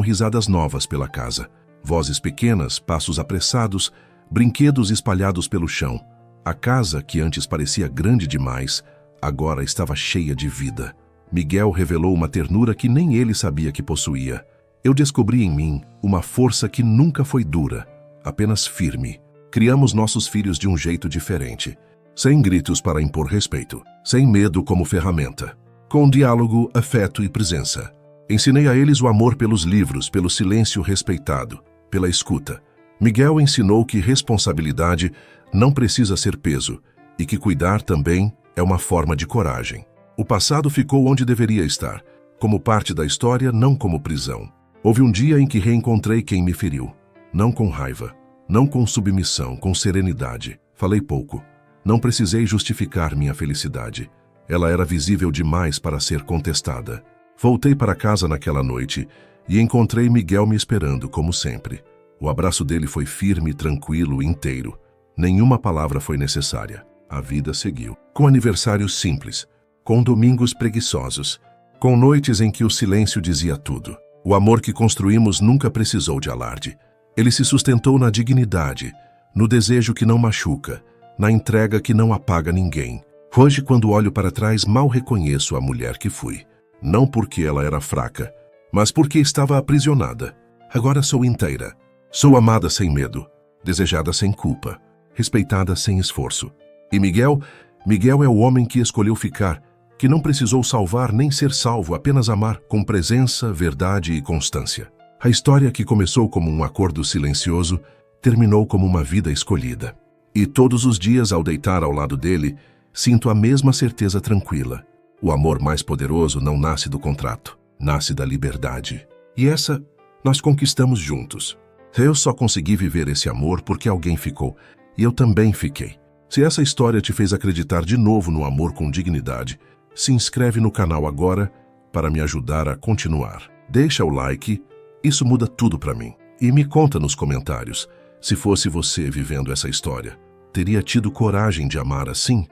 risadas novas pela casa. Vozes pequenas, passos apressados, brinquedos espalhados pelo chão. A casa, que antes parecia grande demais, agora estava cheia de vida. Miguel revelou uma ternura que nem ele sabia que possuía. Eu descobri em mim uma força que nunca foi dura, apenas firme. Criamos nossos filhos de um jeito diferente, sem gritos para impor respeito, sem medo como ferramenta, com diálogo, afeto e presença. Ensinei a eles o amor pelos livros, pelo silêncio respeitado, pela escuta. Miguel ensinou que responsabilidade não precisa ser peso e que cuidar também é uma forma de coragem. O passado ficou onde deveria estar, como parte da história, não como prisão. Houve um dia em que reencontrei quem me feriu, não com raiva, não com submissão, com serenidade. Falei pouco. Não precisei justificar minha felicidade. Ela era visível demais para ser contestada. Voltei para casa naquela noite e encontrei Miguel me esperando, como sempre. O abraço dele foi firme, tranquilo, inteiro. Nenhuma palavra foi necessária. A vida seguiu. Com aniversários simples, com domingos preguiçosos, com noites em que o silêncio dizia tudo. O amor que construímos nunca precisou de alarde. Ele se sustentou na dignidade, no desejo que não machuca, na entrega que não apaga ninguém. Hoje, quando olho para trás, mal reconheço a mulher que fui. Não porque ela era fraca, mas porque estava aprisionada. Agora sou inteira. Sou amada sem medo, desejada sem culpa, respeitada sem esforço. E Miguel é o homem que escolheu ficar, que não precisou salvar nem ser salvo, apenas amar com presença, verdade e constância. A história que começou como um acordo silencioso, terminou como uma vida escolhida. E todos os dias, ao deitar ao lado dele, sinto a mesma certeza tranquila. O amor mais poderoso não nasce do contrato, nasce da liberdade. E essa nós conquistamos juntos. Eu só consegui viver esse amor porque alguém ficou, e eu também fiquei. Se essa história te fez acreditar de novo no amor com dignidade, se inscreve no canal agora para me ajudar a continuar. Deixa o like, isso muda tudo para mim. E me conta nos comentários Se fosse você vivendo essa história, teria tido coragem de amar assim?